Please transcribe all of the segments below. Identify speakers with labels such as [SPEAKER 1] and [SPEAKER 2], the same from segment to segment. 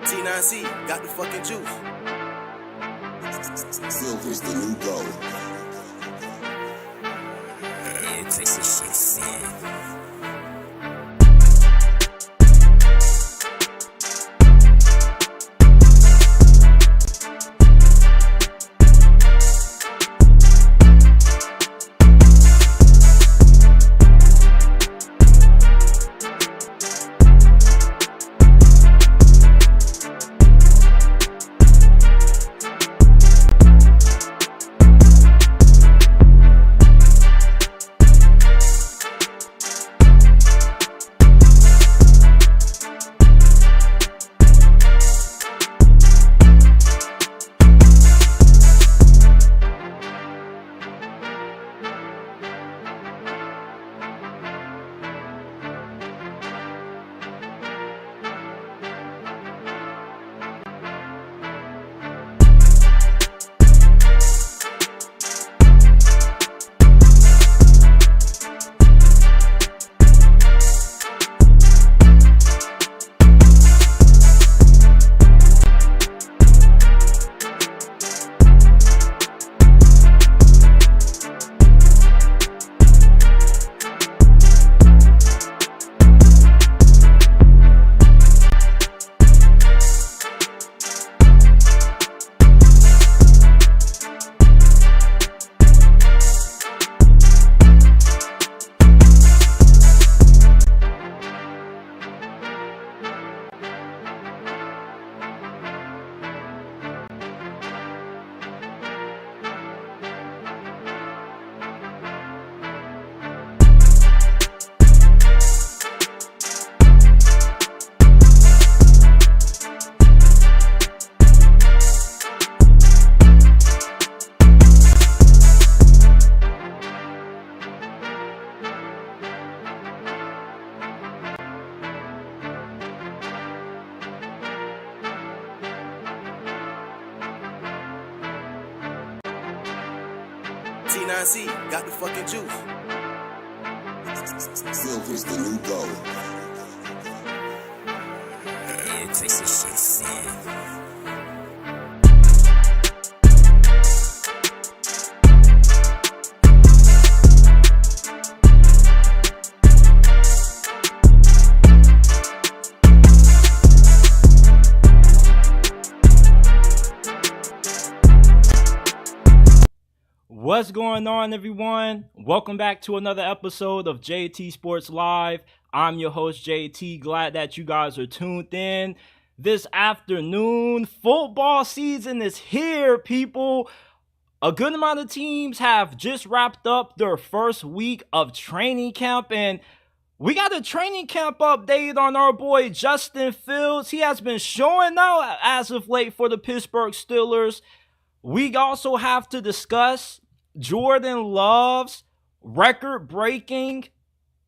[SPEAKER 1] T9C got the fucking juice.
[SPEAKER 2] Silver's the new gold.
[SPEAKER 3] It takes a shit scene.
[SPEAKER 1] T9C got the fucking juice.
[SPEAKER 2] Silver's the new gold.
[SPEAKER 3] It takes a shit scene.
[SPEAKER 4] What's going on, everyone? Welcome back to another episode of JT Sports Live. I'm your host, JT. Glad that you guys are tuned in this afternoon. Football season is here, people. A good amount of teams have just wrapped up their first week of training camp, and we got a training camp update on our boy Justin Fields. He has been showing out as of late for the Pittsburgh Steelers. We also have to discuss Jordan Love's record-breaking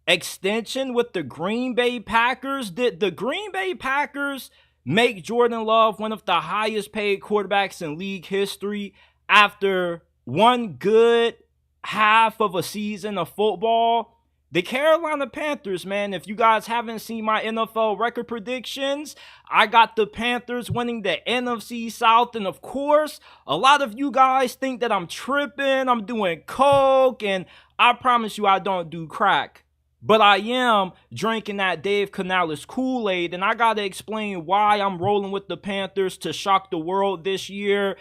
[SPEAKER 4] extension with the Green Bay Packers. Did the Green Bay Packers make Jordan Love one of the highest-paid quarterbacks in league history after one good half of a season of football? The Carolina Panthers, man, if you guys haven't seen my NFL record predictions, I got the Panthers winning the NFC South. And of course, a lot of you guys think that I'm tripping, I'm doing coke, and I promise you I don't do crack. But I am drinking that Dave Canales Kool-Aid, and I got to explain why I'm rolling with the Panthers to shock the world this year.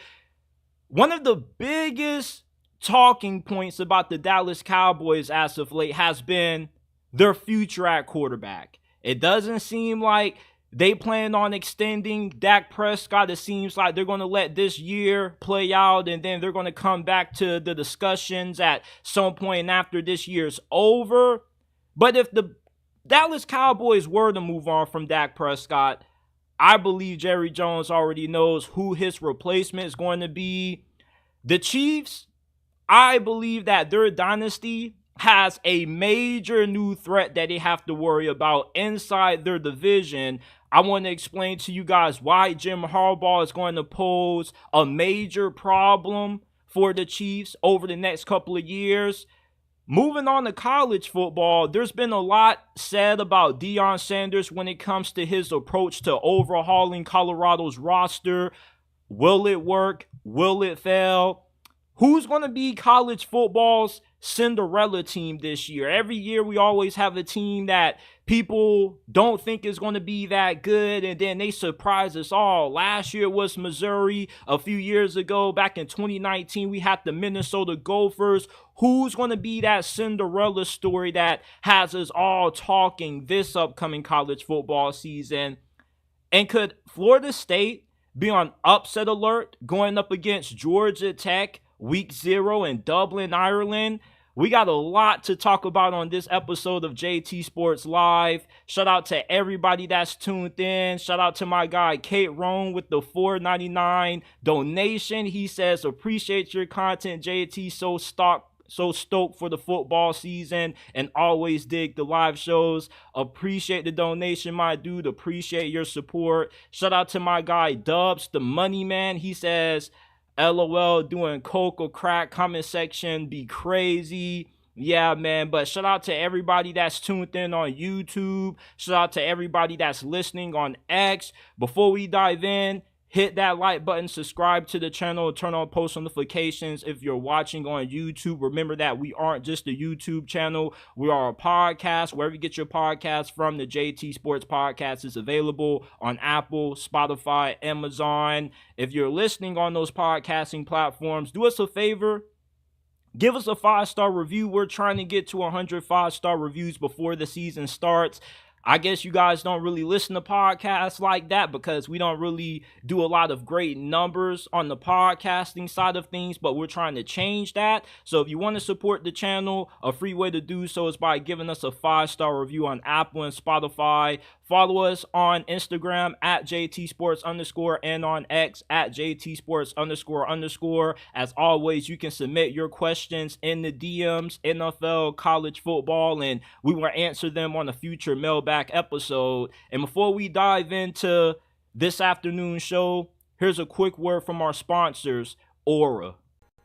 [SPEAKER 4] One of the biggest talking points about the Dallas Cowboys as of late has been their future at quarterback. It doesn't seem like they plan on extending Dak Prescott. It seems like they're going to let this year play out, and then they're going to come back to the discussions at some point after this year's over. But if the Dallas Cowboys were to move on from Dak Prescott, I believe Jerry Jones already knows who his replacement is going to be. The Chiefs, I believe that their dynasty has a major new threat that they have to worry about inside their division. I want to explain to you guys why Jim Harbaugh is going to pose a major problem for the Chiefs over the next couple of years. moving on to college football, there's been a lot said about Deion Sanders when it comes to his approach to overhauling Colorado's roster. Will it work? Will it fail? Who's going to be college football's Cinderella team this year? Every year we always have a team that people don't think is going to be that good, and then they surprise us all. Last year it was Missouri. A few years ago, back in 2019, we had the Minnesota Gophers. Who's going to be that Cinderella story that has us all talking this upcoming college football season? And could Florida State be on upset alert going up against Georgia Tech Week 0 in Dublin, Ireland? We got a lot to talk about on this episode of JT Sports Live. Shout out to everybody that's tuned in. Shout out to my guy Kate Roan with the $4.99 donation. He says, appreciate your content, JT. So stoked for the football season and always dig the live shows. Appreciate the donation, my dude. Appreciate your support. Shout out to my guy Dubs, the money man. He says, LOL, doing coke or crack, comment section be crazy. Yeah, man, but shout out to everybody that's tuned in on YouTube. Shout out to everybody that's listening on X. Before we dive in, hit that like button, subscribe to the channel, turn on post notifications if you're watching on YouTube. Remember that we aren't just a YouTube channel. We are a podcast. Wherever you get your podcast from, the JT Sports Podcast is available on Apple, Spotify, Amazon. If you're listening on those podcasting platforms, do us a favor. Give us a 5-star review. We're trying to get to 100 5-star reviews before the season starts. I guess you guys don't really listen to podcasts like that because we don't really do a lot of great numbers on the podcasting side of things, but we're trying to change that. So if you want to support the channel, a free way to do so is by giving us a 5-star review on Apple and Spotify. Follow us on Instagram at JT_Sports_ and on X at JT___. As always, you can submit your questions in the DMs, NFL, college football, and we will answer them on a future mailbag episode. And before we dive into this afternoon's show, here's a quick word from our sponsors, Aura.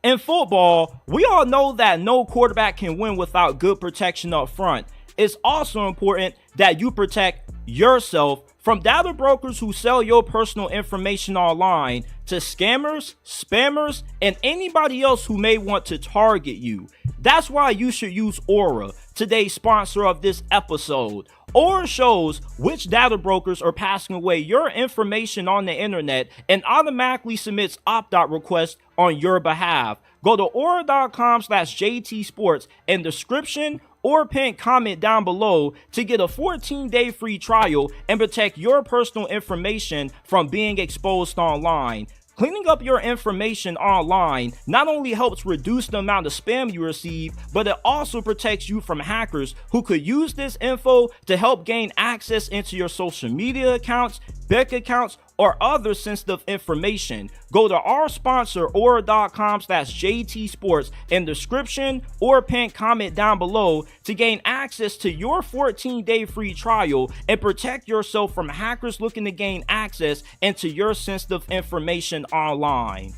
[SPEAKER 4] In football, we all know that no quarterback can win without good protection up front. It's also important that you protect yourself from data brokers who sell your personal information online to scammers, spammers, and anybody else who may want to target you. That's why you should use Aura, today's sponsor of this episode. Aura shows which data brokers are passing away your information on the internet and automatically submits opt-out requests on your behalf. Go to aura.com/JT Sports in description or pin comment down below to get a 14-day free trial and protect your personal information from being exposed online. Cleaning up your information online not only helps reduce the amount of spam you receive, but it also protects you from hackers who could use this info to help gain access into your social media accounts, bank accounts, or other sensitive information. Go to our sponsor, aura.com/JT Sports in description or pin comment down below to gain access to your 14-day free trial and protect yourself from hackers looking to gain access into your sensitive information online.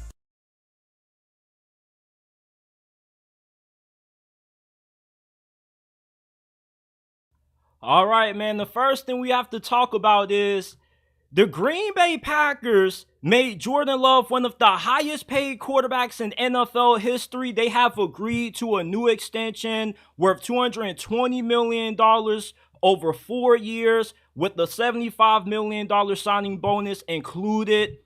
[SPEAKER 4] All right, man, the first thing we have to talk about is the Green Bay Packers made Jordan Love one of the highest paid quarterbacks in NFL history. They have agreed to a new extension worth $220 million over 4 years with the $75 million signing bonus included.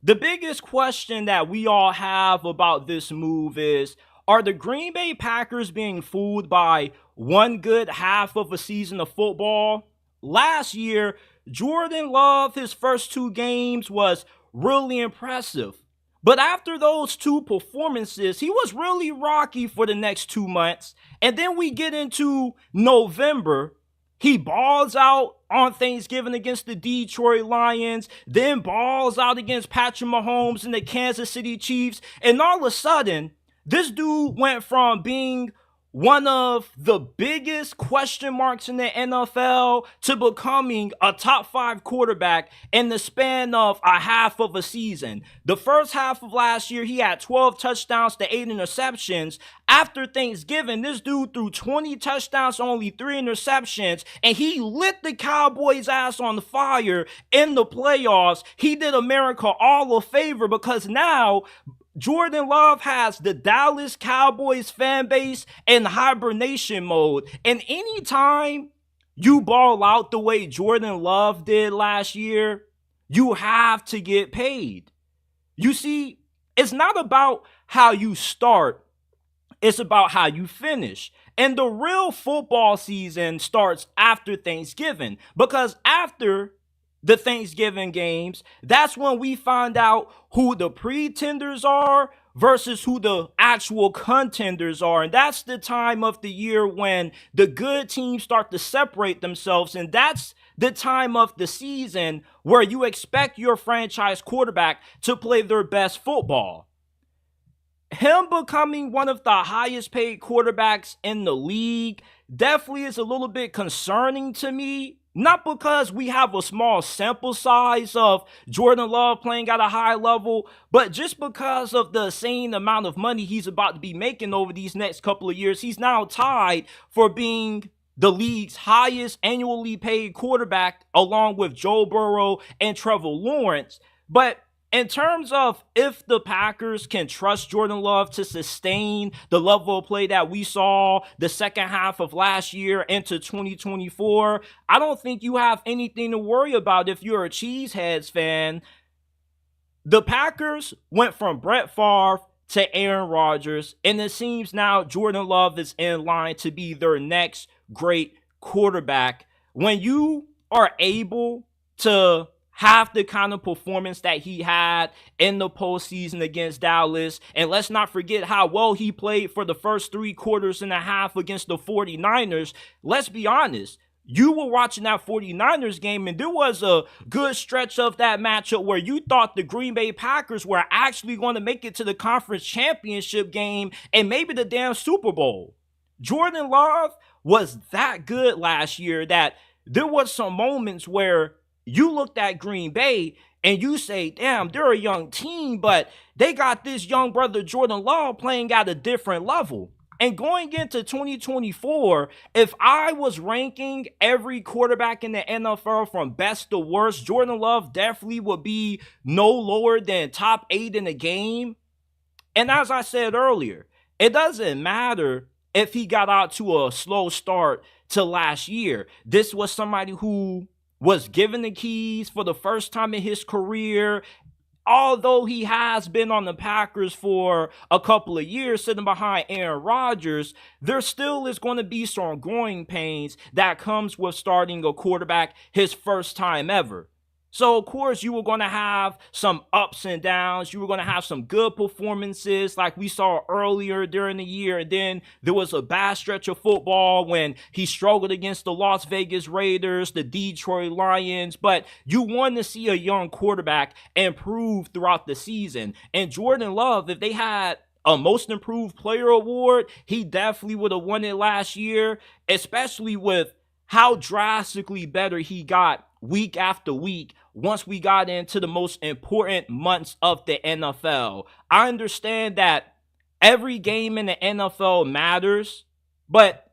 [SPEAKER 4] The biggest question that we all have about this move is, are the Green Bay Packers being fooled by one good half of a season of football? Last year, Jordan Love, his first 2 games was really impressive. But after those 2 performances, he was really rocky for the next 2 months. And then we get into November. He balls out on Thanksgiving against the Detroit Lions, then balls out against Patrick Mahomes and the Kansas City Chiefs. And all of a sudden, this dude went from being one of the biggest question marks in the NFL to becoming a top 5 quarterback in the span of a half of a season. The first half of last year, he had 12 touchdowns to 8 interceptions. After Thanksgiving, this dude threw 20 touchdowns, only 3 interceptions, and he lit the Cowboys' ass on fire in the playoffs. He did America all a favor because now Jordan Love has the Dallas Cowboys fan base in hibernation mode. And anytime you ball out the way Jordan Love did last year, you have to get paid. You see, it's not about how you start, it's about how you finish. And the real football season starts after Thanksgiving, because after the Thanksgiving games, that's when we find out who the pretenders are versus who the actual contenders are. And that's the time of the year when the good teams start to separate themselves. And that's the time of the season where you expect your franchise quarterback to play their best football. Him becoming one of the highest paid quarterbacks in the league definitely is a little bit concerning to me. Not because we have a small sample size of Jordan Love playing at a high level, but just because of the insane amount of money he's about to be making over these next couple of years. He's now tied for being the league's highest annually paid quarterback, along with Joe Burrow and Trevor Lawrence. But in terms of if the Packers can trust Jordan Love to sustain the level of play that we saw the second half of last year into 2024, I don't think you have anything to worry about if you're a Cheeseheads fan. The Packers went from Brett Favre to Aaron Rodgers, and it seems now Jordan Love is in line to be their next great quarterback. When you are able to have the kind of performance that he had in the postseason against Dallas, and let's not forget how well he played for the first 3 quarters and a half against the 49ers. Let's be honest, you were watching that 49ers game, and there was a good stretch of that matchup where you thought the Green Bay Packers were actually going to make it to the conference championship game and maybe the damn Super Bowl. Jordan Love was that good last year that there was some moments where you looked at Green Bay and you say, damn, they're a young team, but they got this young brother Jordan Love playing at a different level. And going into 2024, if I was ranking every quarterback in the NFL from best to worst, Jordan Love definitely would be no lower than top 8 in the game. And as I said earlier, it doesn't matter if he got out to a slow start to last year. This was somebody who was given the keys for the first time in his career. Although he has been on the Packers for a couple of years sitting behind Aaron Rodgers, there still is going to be some growing pains that comes with starting a quarterback his first time ever. So, of course, you were going to have some ups and downs. You were going to have some good performances like we saw earlier during the year. And then there was a bad stretch of football when he struggled against the Las Vegas Raiders, the Detroit Lions. But you want to see a young quarterback improve throughout the season. And Jordan Love, if they had a most improved player award, he definitely would have won it last year, especially with how drastically better he got week after week once we got into the most important months of the NFL. I understand that every game in the NFL matters, but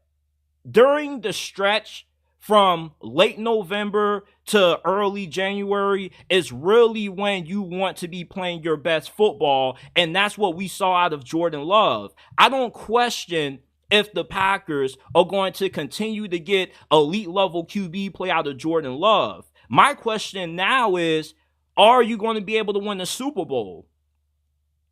[SPEAKER 4] during the stretch from late November to early January is really when you want to be playing your best football, and that's what we saw out of Jordan Love. I don't question if the Packers are going to continue to get elite level QB play out of Jordan Love. My question now is, are you going to be able to win the Super Bowl?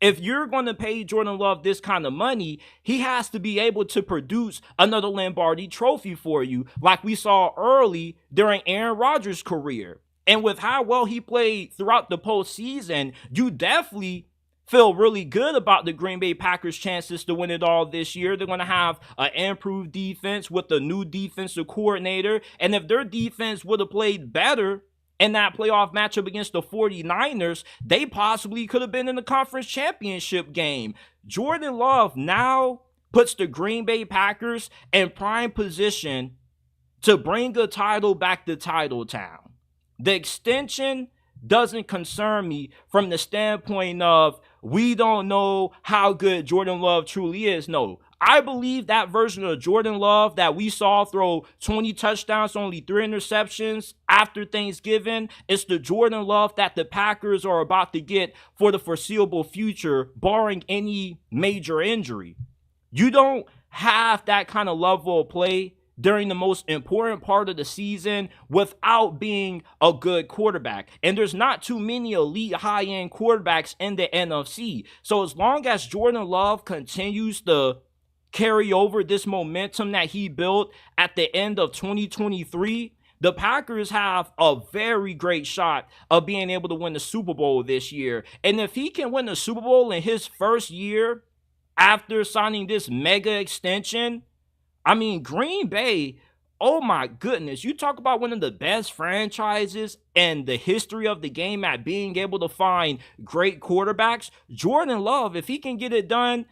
[SPEAKER 4] If you're going to pay Jordan Love this kind of money, he has to be able to produce another Lombardi trophy for you, like we saw early during Aaron Rodgers' career. And with how well he played throughout the postseason, you definitely feel really good about the Green Bay Packers' chances to win it all this year. They're going to have an improved defense with a new defensive coordinator. And if their defense would have played better in that playoff matchup against the 49ers, they possibly could have been in the conference championship game. Jordan Love now puts the Green Bay Packers in prime position to bring a title back to Title Town. The extension doesn't concern me from the standpoint of we don't know how good Jordan Love truly is. No, I believe that version of Jordan Love that we saw throw 20 touchdowns, only 3 interceptions after Thanksgiving is the Jordan Love that the Packers are about to get for the foreseeable future, barring any major injury. You don't have that kind of level of play during the most important part of the season without being a good quarterback. And there's not too many elite high-end quarterbacks in the NFC. So as long as Jordan Love continues to carry over this momentum that he built at the end of 2023, the Packers have a very great shot of being able to win the Super Bowl this year. And if he can win the Super Bowl in his first year after signing this mega extension, I mean, Green Bay, oh my goodness, you talk about one of the best franchises in the history of the game at being able to find great quarterbacks. Jordan Love, if he can get it done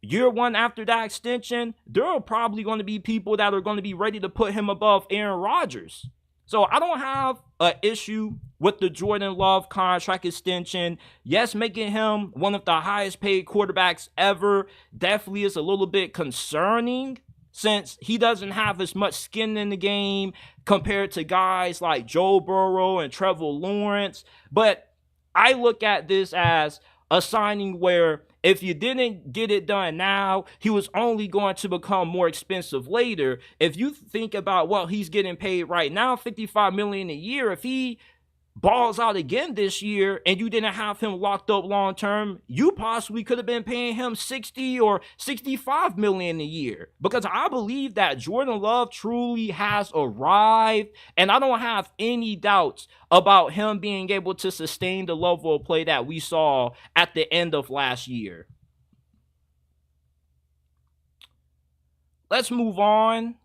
[SPEAKER 4] year one after that extension, there are probably going to be people that are going to be ready to put him above Aaron Rodgers. So I don't have an issue with the Jordan Love contract extension. Yes, making him one of the highest paid quarterbacks ever definitely is a little bit concerning, since he doesn't have as much skin in the game compared to guys like Joe Burrow and Trevor Lawrence. But I look at this as a signing where if you didn't get it done now, he was only going to become more expensive later. If you think about what he's getting paid right now, $55 million a year, if he balls out again this year and you didn't have him locked up long term, you possibly could have been paying him $60 or $65 million a year, because I believe that Jordan Love truly has arrived, and I don't have any doubts about him being able to sustain the level of play that we saw at the end of last year. Let's move on.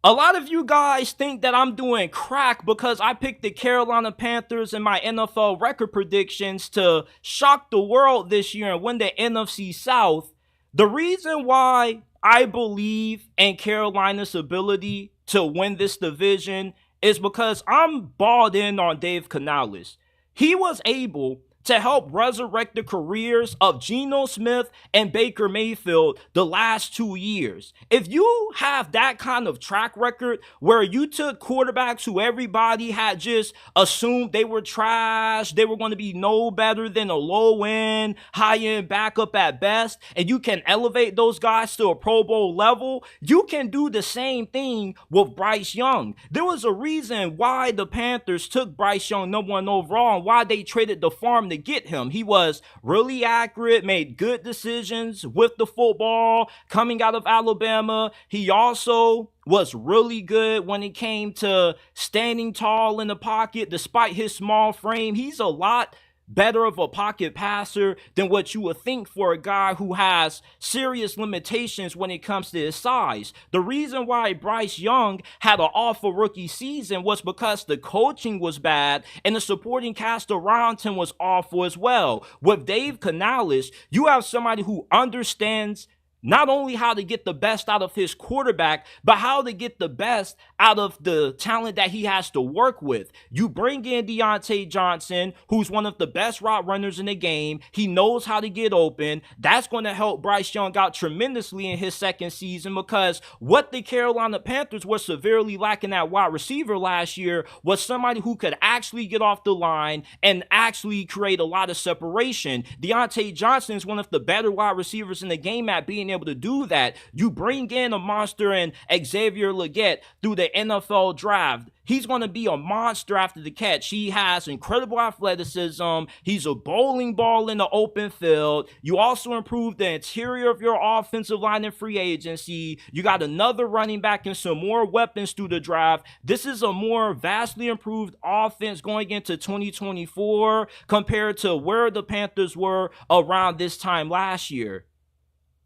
[SPEAKER 4] A lot of you guys think that I'm doing crack because I picked the Carolina Panthers in my NFL record predictions to shock the world this year and win the NFC South. The reason why I believe in Carolina's ability to win this division is because I'm balled in on Dave Canales. He was able to help resurrect the careers of Geno Smith and Baker Mayfield the last 2 years. If you have that kind of track record where you took quarterbacks who everybody had just assumed they were trash, they were going to be no better than a low-end, high-end backup at best, and you can elevate those guys to a Pro Bowl level, you can do the same thing with Bryce Young. There was a reason why the Panthers took Bryce Young #1 overall and why they traded the farm to get him. He was really accurate, made good decisions with the football coming out of Alabama. He also was really good when it came to standing tall in the pocket. Despite his small frame, he's a lot better of a pocket passer than what you would think for a guy who has serious limitations when it comes to his size. The reason why Bryce Young had an awful rookie season was because the coaching was bad and the supporting cast around him was awful as well. With Dave Canales, you have somebody who understands not only how to get the best out of his quarterback, but how to get the best out of the talent that he has to work with. You bring in Diontae Johnson, who's one of the best route runners in the game. He knows how to get open. That's going to help Bryce Young out tremendously in his second season, because what the Carolina Panthers were severely lacking at wide receiver last year was somebody who could actually get off the line and actually create a lot of separation. Diontae Johnson is one of the better wide receivers in the game at being able to do that. You bring in a monster in Xavier Legette through the NFL draft. He's going to be a monster after the catch. He has incredible athleticism. He's a bowling ball in the open field. You also improve the interior of your offensive line in free agency. You got another running back and some more weapons through the draft. This is a more vastly improved offense going into 2024 compared to where the Panthers were around this time last year.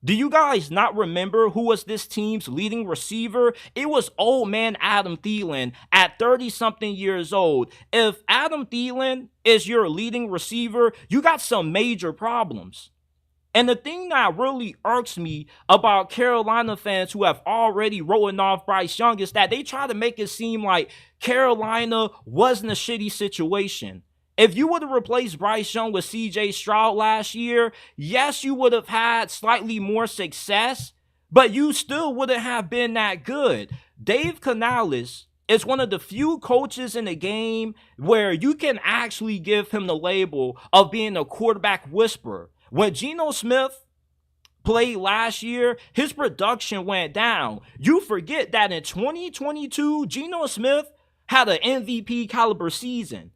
[SPEAKER 4] Do you guys not remember who was this team's leading receiver? It was old man Adam Thielen at 30-something years old. If Adam Thielen is your leading receiver, you got some major problems. And the thing that really irks me about Carolina fans who have already written off Bryce Young is that they try to make it seem like Carolina wasn't a shitty situation. If you would have replaced Bryce Young with CJ Stroud last year, yes, you would have had slightly more success, but you still wouldn't have been that good. Dave Canales is one of the few coaches in the game where you can actually give him the label of being a quarterback whisperer. When Geno Smith played last year, his production went down. You forget that in 2022, Geno Smith had an MVP caliber season.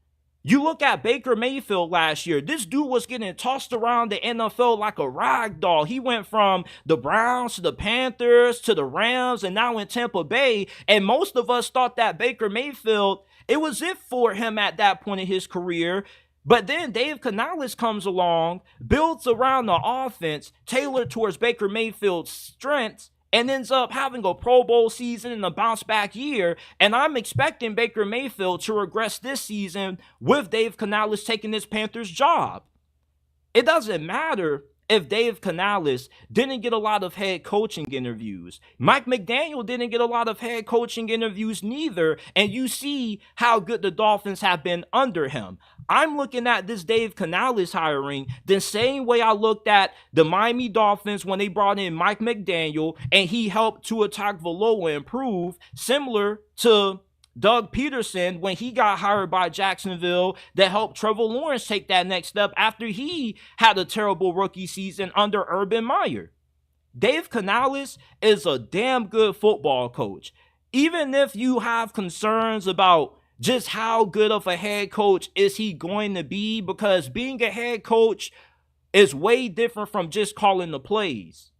[SPEAKER 4] You look at Baker Mayfield last year. This dude was getting tossed around the NFL like a rag doll. He went from the Browns to the Panthers to the Rams and now in Tampa Bay. And most of us thought that Baker Mayfield, it was it for him at that point in his career. But then Dave Canales comes along, builds around the offense tailored towards Baker Mayfield's strengths, and ends up having a Pro Bowl season and a bounce-back year. And I'm expecting Baker Mayfield to regress this season with Dave Canales taking this Panthers job. It doesn't matter if Dave Canales didn't get a lot of head coaching interviews. Mike McDaniel didn't get a lot of head coaching interviews neither, and you see how good the Dolphins have been under him. I'm looking at this Dave Canales hiring the same way I looked at the Miami Dolphins when they brought in Mike McDaniel and he helped Tua Tagovailoa improve, similar to Doug Peterson when he got hired by Jacksonville that helped Trevor Lawrence take that next step after he had a terrible rookie season under Urban Meyer. Dave Canales is a damn good football coach. Even if you have concerns about just how good of a head coach is he going to be, because being a head coach is way different from just calling the plays.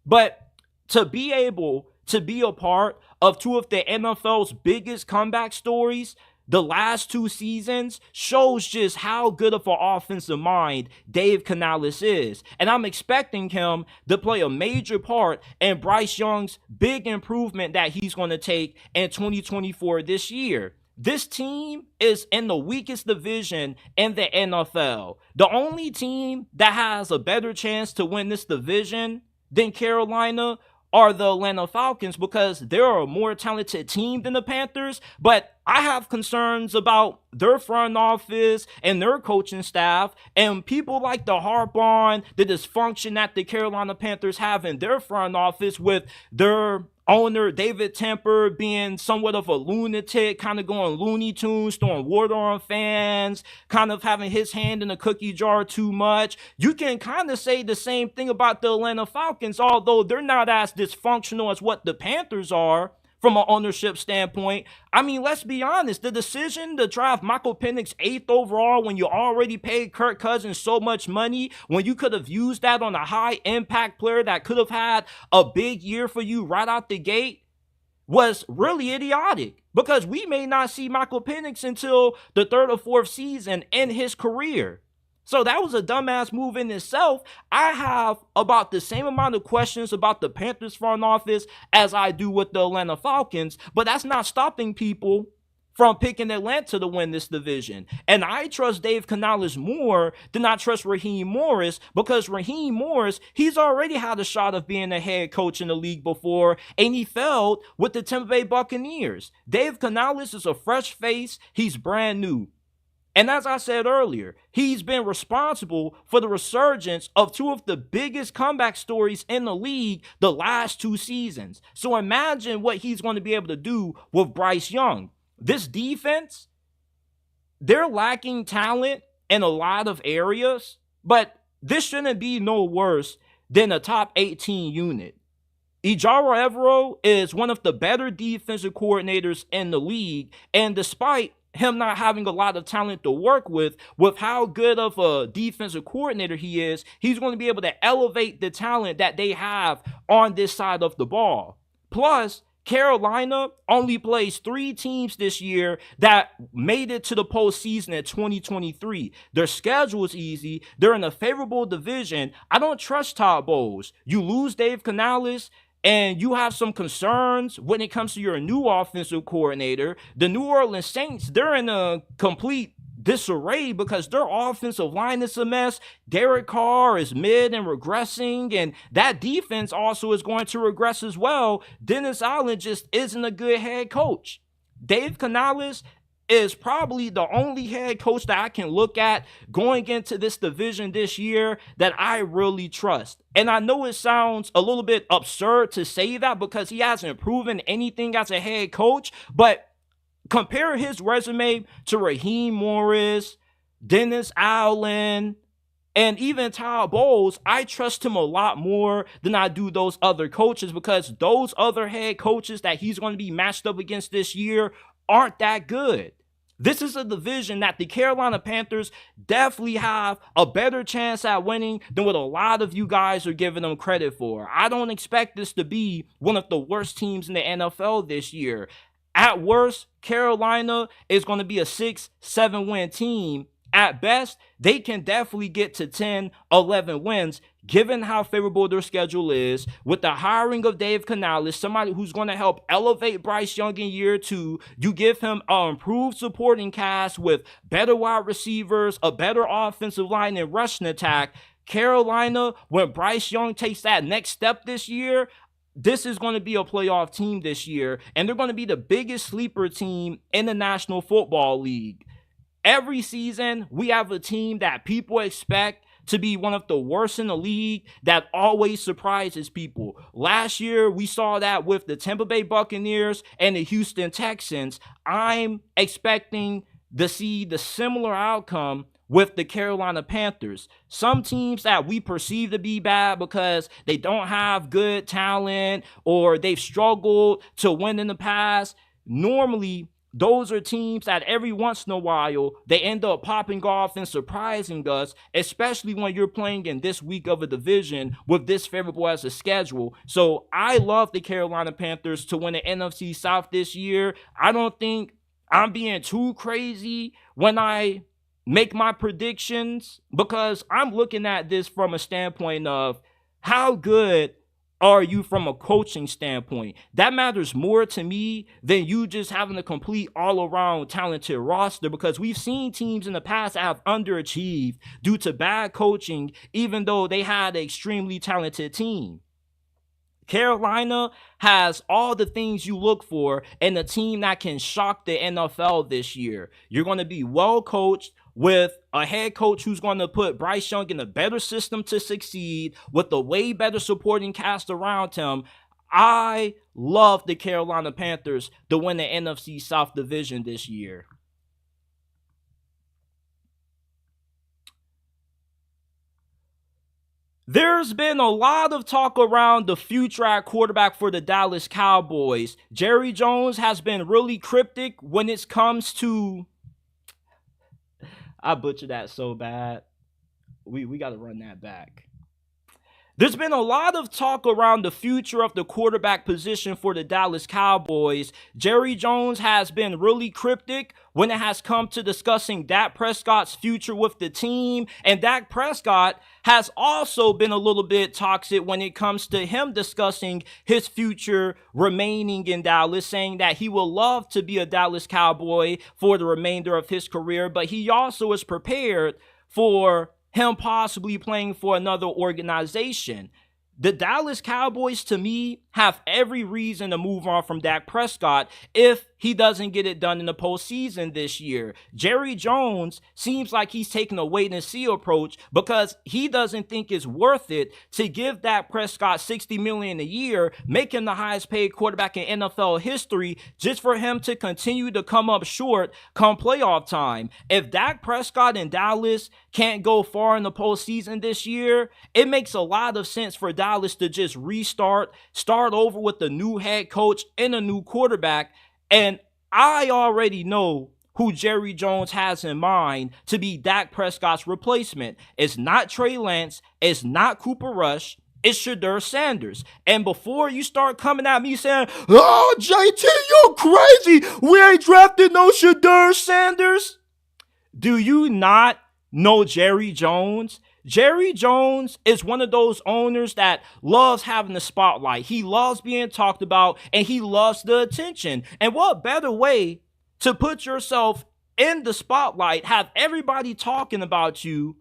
[SPEAKER 4] But to be able to be a part of two of the NFL's biggest comeback stories the last two seasons shows just how good of an offensive mind Dave Canales is. And I'm expecting him to play a major part in Bryce Young's big improvement that he's going to take in 2024 this year. This team is in the weakest division in the NFL. The only team that has a better chance to win this division than Carolina are the Atlanta Falcons, because they're a more talented team than the Panthers. But I have concerns about their front office and their coaching staff and people like the Harbaugh, the dysfunction that the Carolina Panthers have in their front office with their owner, David Tepper, being somewhat of a lunatic, kind of going Looney Tunes, throwing water on fans, kind of having his hand in the cookie jar too much. You can kind of say the same thing about the Atlanta Falcons, although they're not as dysfunctional as what the Panthers are from an ownership standpoint. I mean, let's be honest. The decision to draft Michael Penix 8th overall when you already paid Kirk Cousins so much money, when you could have used that on a high-impact player that could have had a big year for you right out the gate, was really idiotic, because we may not see Michael Penix until the third or fourth season in his career. So that was a dumbass move in itself. I have about the same amount of questions about the Panthers front office as I do with the Atlanta Falcons, but that's not stopping people from picking Atlanta to win this division. And I trust Dave Canales more than I trust Raheem Morris, because Raheem Morris, he's already had a shot of being a head coach in the league before, and he failed with the Tampa Bay Buccaneers. Dave Canales is a fresh face. He's brand new. And as I said earlier, he's been responsible for the resurgence of two of the biggest comeback stories in the league the last two seasons. So imagine what he's going to be able to do with Bryce Young. This defense, they're lacking talent in a lot of areas, but this shouldn't be no worse than a top 18 unit. Ejiro Evero is one of the better defensive coordinators in the league, and despite him not having a lot of talent to work with how good of a defensive coordinator he is, he's going to be able to elevate the talent that they have on this side of the ball. Plus, Carolina only plays 3 teams this year that made it to the postseason in 2023. Their schedule is easy. They're in a favorable division. I don't trust Todd Bowles. You lose Dave Canales, and you have some concerns when it comes to your new offensive coordinator. The New Orleans Saints, they're in a complete disarray because their offensive line is a mess. Derek Carr is mid and regressing, and that defense also is going to regress as well. Dennis Allen just isn't a good head coach. Dave Canales is probably the only head coach that I can look at going into this division this year that I really trust. And I know it sounds a little bit absurd to say that because he hasn't proven anything as a head coach, but compare his resume to Raheem Morris, Dennis Allen, and even Todd Bowles. I trust him a lot more than I do those other coaches because those other head coaches that he's going to be matched up against this year aren't that good. This is a division that the Carolina Panthers definitely have a better chance at winning than what a lot of you guys are giving them credit for. I don't expect this to be one of the worst teams in the NFL this year. At worst, Carolina is going to be a 6-7 win team. At best, they can definitely get to 10-11 wins, given how favorable their schedule is, with the hiring of Dave Canales, somebody who's going to help elevate Bryce Young in year 2. You give him an improved supporting cast with better wide receivers, a better offensive line and rushing attack. Carolina, when Bryce Young takes that next step this year, this is going to be a playoff team this year, and they're going to be the biggest sleeper team in the National Football League. Every season, we have a team that people expect to be one of the worst in the league that always surprises people. Last year, we saw that with the Tampa Bay Buccaneers and the Houston Texans. I'm expecting to see the similar outcome with the Carolina Panthers. Some teams that we perceive to be bad because they don't have good talent or they've struggled to win in the past, normally those are teams that every once in a while, they end up popping off and surprising us, especially when you're playing in this week of a division with this favorable as a schedule. So I love the Carolina Panthers to win the NFC South this year. I don't think I'm being too crazy when I make my predictions because I'm looking at this from a standpoint of how good are you from a coaching standpoint. That matters more to me than you just having a complete all-around talented roster, because we've seen teams in the past that have underachieved due to bad coaching, even though they had an extremely talented team. Carolina has all the things you look for in a team that can shock the NFL this year. You're going to be well coached with a head coach who's going to put Bryce Young in a better system to succeed with a way better supporting cast around him. I love the Carolina Panthers to win the NFC South division this year. There's been a lot of talk around the future at quarterback for the Dallas Cowboys. Jerry Jones has been really cryptic when it comes to... I butchered that so bad. We got to run that back. There's been a lot of talk around the future of the quarterback position for the Dallas Cowboys. Jerry Jones has been really cryptic when it has come to discussing Dak Prescott's future with the team. And Dak Prescott has also been a little bit toxic when it comes to him discussing his future remaining in Dallas, saying that he will love to be a Dallas Cowboy for the remainder of his career, but he also is prepared for him possibly playing for another organization. The Dallas Cowboys, to me, have every reason to move on from Dak Prescott if he doesn't get it done in the postseason this year. Jerry Jones seems like he's taking a wait-and-see approach because he doesn't think it's worth it to give Dak Prescott $60 million a year, make him the highest-paid quarterback in NFL history, just for him to continue to come up short come playoff time. If Dak Prescott and Dallas can't go far in the postseason this year, it makes a lot of sense for Dallas to just start over with a new head coach and a new quarterback. And I already know who Jerry Jones has in mind to be Dak Prescott's replacement. It's not Trey Lance. It's not Cooper Rush. It's Deion Sanders. And before you start coming at me saying, "Oh, JT, you're crazy. We ain't drafted no Deion Sanders." Do you not know Jerry Jones? Jerry Jones is one of those owners that loves having the spotlight. He loves being talked about, and he loves the attention. And what better way to put yourself in the spotlight, have everybody talking about you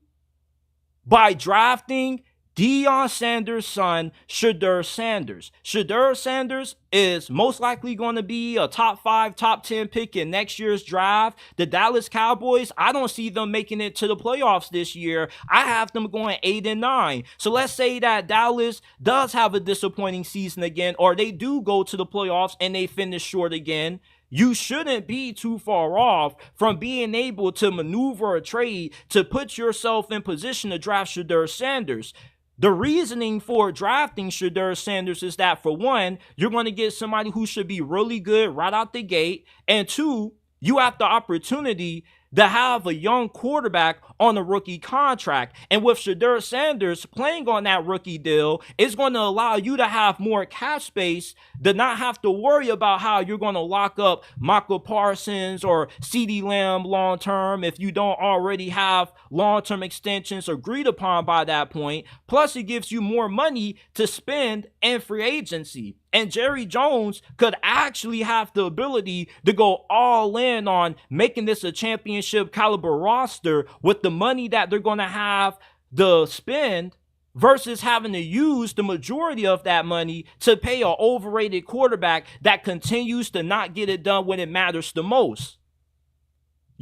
[SPEAKER 4] by drafting Deion Sanders' son, Shedeur Sanders. Shedeur Sanders is most likely going to be a top 5, top 10 pick in next year's draft. The Dallas Cowboys, I don't see them making it to the playoffs this year. I have them going 8-9. So let's say that Dallas does have a disappointing season again, or they do go to the playoffs and they finish short again. You shouldn't be too far off from being able to maneuver a trade to put yourself in position to draft Shedeur Sanders. The reasoning for drafting Shedeur Sanders is that, for one, you're going to get somebody who should be really good right out the gate. And two, you have the opportunity to have a young quarterback on a rookie contract. And with Shedeur Sanders playing on that rookie deal, it's going to allow you to have more cap space to not have to worry about how you're going to lock up Michael Parsons or CeeDee Lamb long term if you don't already have long-term extensions agreed upon by that point. Plus, it gives you more money to spend in free agency. And Jerry Jones could actually have the ability to go all in on making this a championship caliber roster with the money that they're going to have to spend versus having to use the majority of that money to pay an overrated quarterback that continues to not get it done when it matters the most.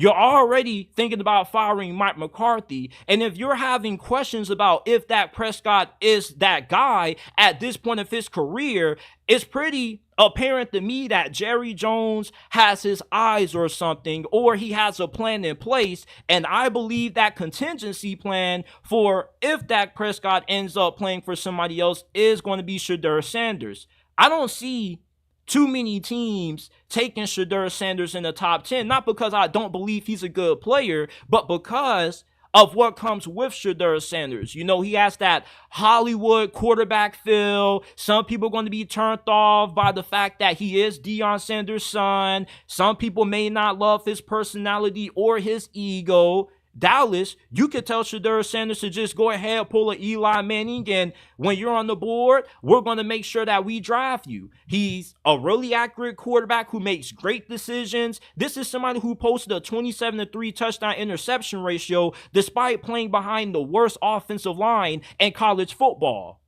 [SPEAKER 4] You're already thinking about firing Mike McCarthy. And if you're having questions about if Dak Prescott is that guy at this point of his career, it's pretty apparent to me that Jerry Jones has his eyes or something, or he has a plan in place. And I believe that contingency plan for if Dak Prescott ends up playing for somebody else is going to be Shedeur Sanders. I don't see too many teams taking Shedeur Sanders in the top 10, not because I don't believe he's a good player, but because of what comes with Shedeur Sanders. You know, he has that Hollywood quarterback feel. Some people are going to be turned off by the fact that he is Deion Sanders' son. Some people may not love his personality or his ego. Dallas, you could tell Shedeur Sanders to just go ahead, pull an Eli Manning, and when you're on the board, we're going to make sure that we draft you. He's a really accurate quarterback who makes great decisions. This is somebody who posted a 27-3 touchdown interception ratio despite playing behind the worst offensive line in college football.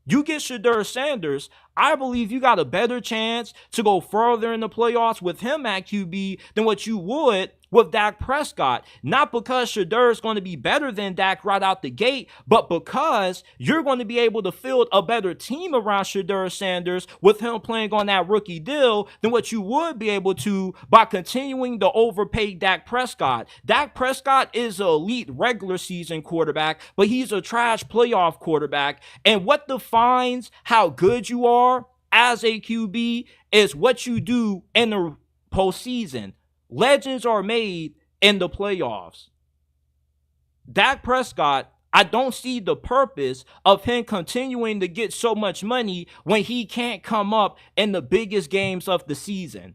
[SPEAKER 4] You get Shedeur Sanders, I believe you got a better chance to go further in the playoffs with him at QB than what you would with Dak Prescott. Not because Shedeur is going to be better than Dak right out the gate, but because you're going to be able to field a better team around Shedeur Sanders with him playing on that rookie deal than what you would be able to by continuing to overpay Dak Prescott. Dak Prescott is an elite regular season quarterback, but he's a trash playoff quarterback. And what defines how good you are as a QB is what you do in the postseason. Legends are made in the playoffs. Dak Prescott, I don't see the purpose of him continuing to get so much money when he can't come up in the biggest games of the season.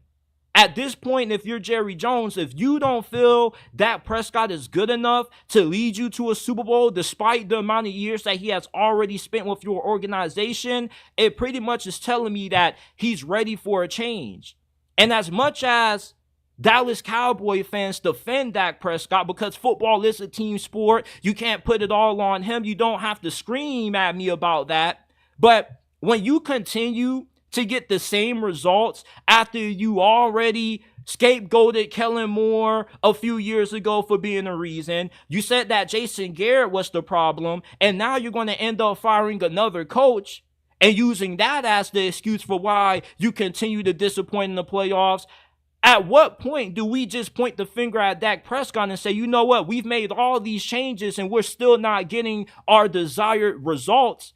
[SPEAKER 4] At this point, if you're Jerry Jones, if you don't feel Dak Prescott is good enough to lead you to a Super Bowl, despite the amount of years that he has already spent with your organization, it pretty much is telling me that he's ready for a change. And as much as Dallas Cowboy fans defend Dak Prescott because football is a team sport, you can't put it all on him. You don't have to scream at me about that. But when you continue to get the same results after you already scapegoated Kellen Moore a few years ago for being a reason, you said that Jason Garrett was the problem, and now you're going to end up firing another coach and using that as the excuse for why you continue to disappoint in the playoffs. At what point do we just point the finger at Dak Prescott and say, you know what, we've made all these changes and we're still not getting our desired results?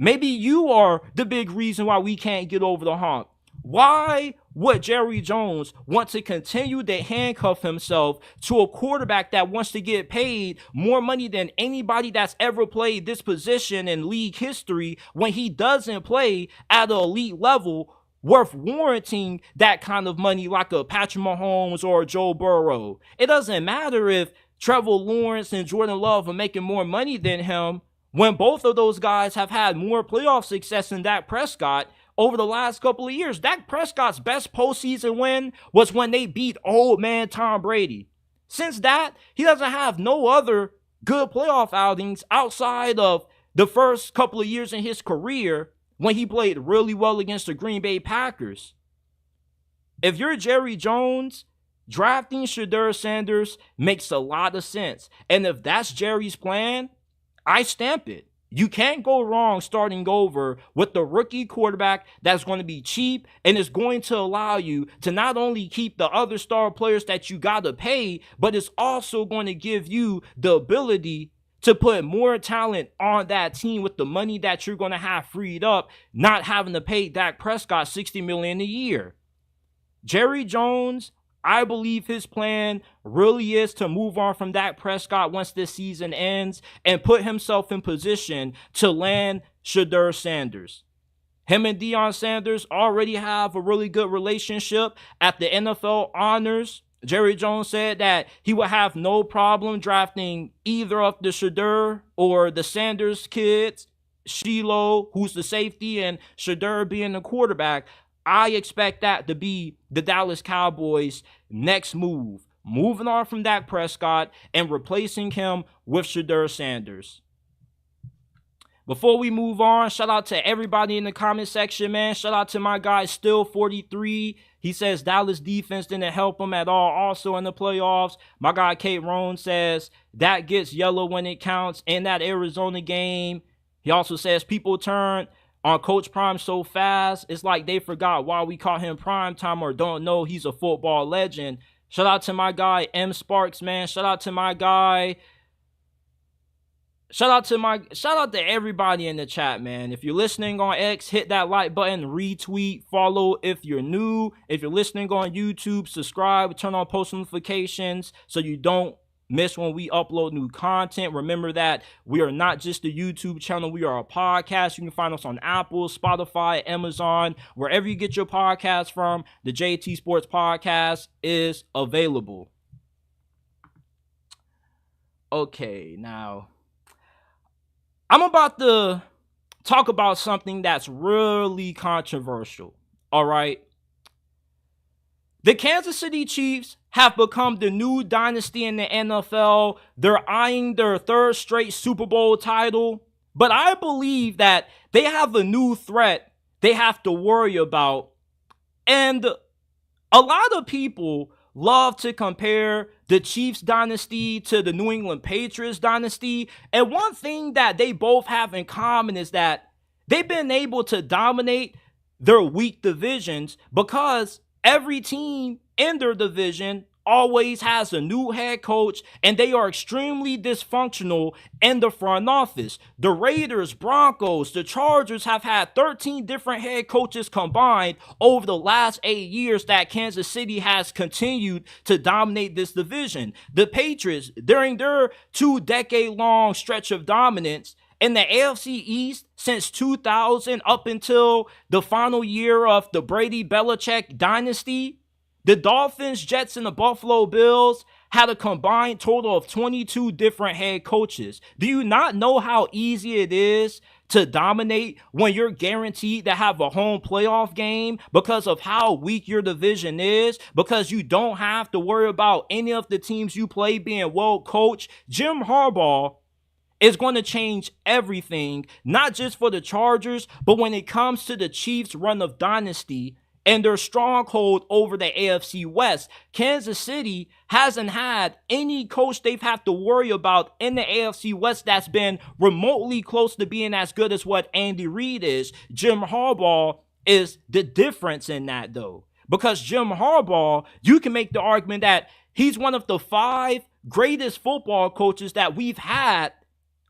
[SPEAKER 4] Maybe you are the big reason why we can't get over the hump. Why would Jerry Jones want to continue to handcuff himself to a quarterback that wants to get paid more money than anybody that's ever played this position in league history when he doesn't play at an elite level worth warranting that kind of money like a Patrick Mahomes or a Joe Burrow? It doesn't matter if Trevor Lawrence and Jordan Love are making more money than him when both of those guys have had more playoff success than Dak Prescott over the last couple of years. Dak Prescott's best postseason win was when they beat old man Tom Brady. Since that, he doesn't have no other good playoff outings outside of the first couple of years in his career when he played really well against the Green Bay Packers. If you're Jerry Jones, drafting Shedeur Sanders makes a lot of sense. And if that's Jerry's plan, I stamp it. You can't go wrong starting over with the rookie quarterback that's going to be cheap and is going to allow you to not only keep the other star players that you got to pay, but it's also going to give you the ability to put more talent on that team with the money that you're going to have freed up, not having to pay Dak Prescott $60 million a year. Jerry Jones, I believe his plan really is to move on from Dak Prescott once this season ends and put himself in position to land Shedeur Sanders. Him and Deion Sanders already have a really good relationship at the NFL honors. Jerry Jones said that he would have no problem drafting either of the Shedeur or the Sanders kids, Shiloh, who's the safety, and Shedeur being the quarterback. I expect that to be the Dallas Cowboys' next move. Moving on from Dak Prescott and replacing him with Shedeur Sanders. Before we move on, shout out to everybody in the comment section, man. Shout out to my guy, Still43. He says Dallas defense didn't help him at all. Also in the playoffs, my guy, Kate Rohn, says that gets yellow when it counts in that Arizona game. He also says people turn on Coach Prime so fast, it's like they forgot why we call him Prime Time or don't know he's a football legend. Shout out to my guy, M Sparks, man. Shout out to my guy. Shout out to everybody in the chat, man. If you're listening on X, hit that like button, retweet, follow if you're new. If you're listening on YouTube, subscribe, turn on post notifications so you don't miss when we upload new content. Remember that we are not just a YouTube channel, we are a podcast. You can find us on Apple, Spotify, Amazon, wherever you get your podcast from. The JT Sports Podcast is available. Okay, now I'm about to talk about something that's really controversial. All right. The Kansas City Chiefs have become the new dynasty in the NFL. They're eyeing their third straight Super Bowl title. But I believe that they have a new threat they have to worry about. And a lot of people love to compare the Chiefs dynasty to the New England Patriots dynasty. And one thing that they both have in common is that they've been able to dominate their weak divisions because every team in their division always has a new head coach, and they are extremely dysfunctional in the front office. The Raiders, Broncos, the Chargers have had 13 different head coaches combined over the last 8 years that Kansas City has continued to dominate this division. The Patriots, during their 2-decade-long stretch of dominance, in the AFC East since 2000 up until the final year of the Brady-Belichick dynasty, the Dolphins, Jets, and the Buffalo Bills had a combined total of 22 different head coaches. Do you not know how easy it is to dominate when you're guaranteed to have a home playoff game because of how weak your division is, because you don't have to worry about any of the teams you play being well coached? Jim Harbaugh is going to change everything, not just for the Chargers, but when it comes to the Chiefs' run of dynasty and their stronghold over the AFC West. Kansas City hasn't had any coach they've had to worry about in the AFC West that's been remotely close to being as good as what Andy Reid is. Jim Harbaugh is the difference in that, though. Because Jim Harbaugh, you can make the argument that he's one of the 5 greatest football coaches that we've had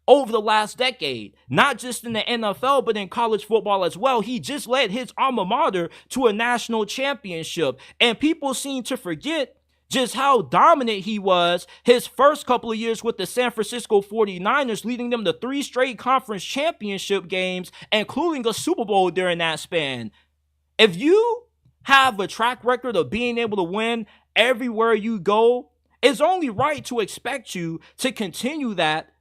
[SPEAKER 4] over the last decade, not just in the NFL, but in college football as well. He just led his alma mater to a national championship. And people seem to forget just how dominant he was his first couple of years with the San Francisco 49ers, leading them to 3 straight conference championship games, including a Super Bowl during that span. If you have a track record of being able to win everywhere you go, it's only right to expect you to continue that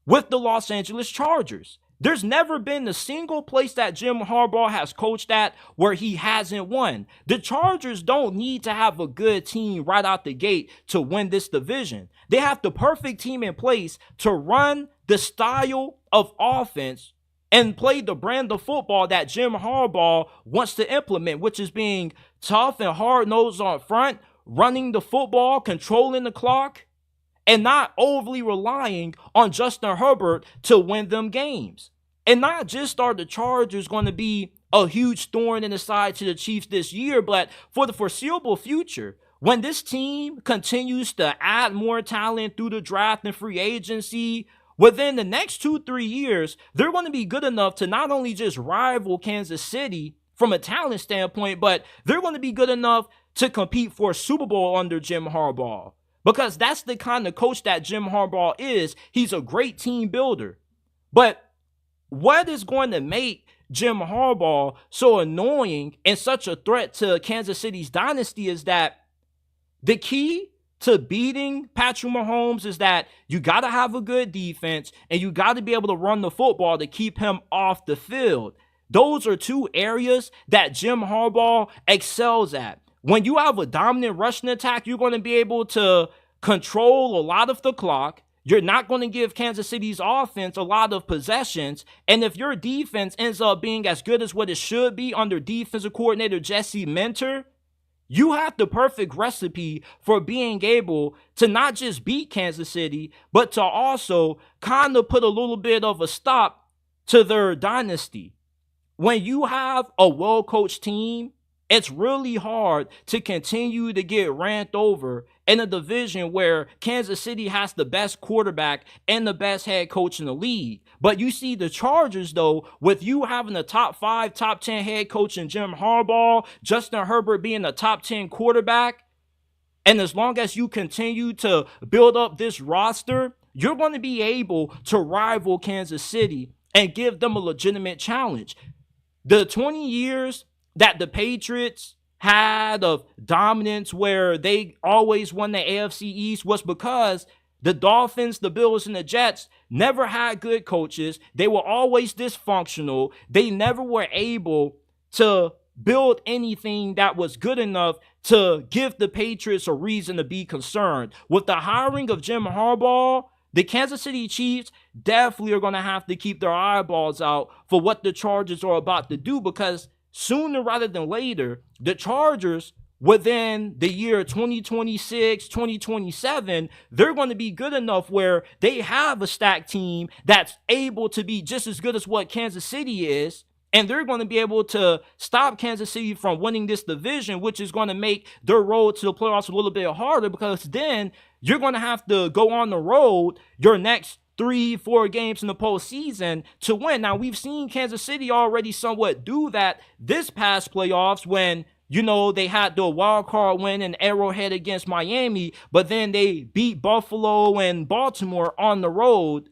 [SPEAKER 4] with the Los Angeles Chargers. There's never been a single place that Jim Harbaugh has coached at where he hasn't won. The Chargers don't need to have a good team right out the gate to win this division. They have the perfect team in place to run the style of offense and play the brand of football that Jim Harbaugh wants to implement, which is being tough and hard-nosed on front, running the football, controlling the clock, and not overly relying on Justin Herbert to win them games. And not just are the Chargers going to be a huge thorn in the side to the Chiefs this year, but for the foreseeable future, when this team continues to add more talent through the draft and free agency, within the next 2-3 years, they're going to be good enough to not only just rival Kansas City from a talent standpoint, but they're going to be good enough to compete for a Super Bowl under Jim Harbaugh. Because that's the kind of coach that Jim Harbaugh is. He's a great team builder. But what is going to make Jim Harbaugh so annoying and such a threat to Kansas City's dynasty is that the key to beating Patrick Mahomes is that you got to have a good defense and you got to be able to run the football to keep him off the field. Those are two areas that Jim Harbaugh excels at. When you have a dominant rushing attack, you're going to be able to control a lot of the clock. You're not going to give Kansas City's offense a lot of possessions. And if your defense ends up being as good as what it should be under defensive coordinator Jesse Minter, you have the perfect recipe for being able to not just beat Kansas City, but to also kind of put a little bit of a stop to their dynasty. When you have a well-coached team, it's really hard to continue to get ran over in a division where Kansas City has the best quarterback and the best head coach in the league. But you see the Chargers, though, with you having a top 5, top 10 head coach in Jim Harbaugh, Justin Herbert being a top 10 quarterback, and as long as you continue to build up this roster, you're going to be able to rival Kansas City and give them a legitimate challenge. The 20 years that the Patriots had of dominance where they always won the AFC East was because the Dolphins, the Bills, and the Jets never had good coaches. They were always dysfunctional. They never were able to build anything that was good enough to give the Patriots a reason to be concerned. With the hiring of Jim Harbaugh, the Kansas City Chiefs definitely are going to have to keep their eyeballs out for what the Chargers are about to do, because sooner rather than later, the Chargers, within the year 2026, 2027, they're going to be good enough where they have a stacked team that's able to be just as good as what Kansas City is. And they're going to be able to stop Kansas City from winning this division, which is going to make their road to the playoffs a little bit harder, because then you're going to have to go on the road your next 3-4 games in the postseason to win. Now, we've seen Kansas City already somewhat do that this past playoffs when, you know, they had the wild card win in Arrowhead against Miami, but then they beat Buffalo and Baltimore on the road.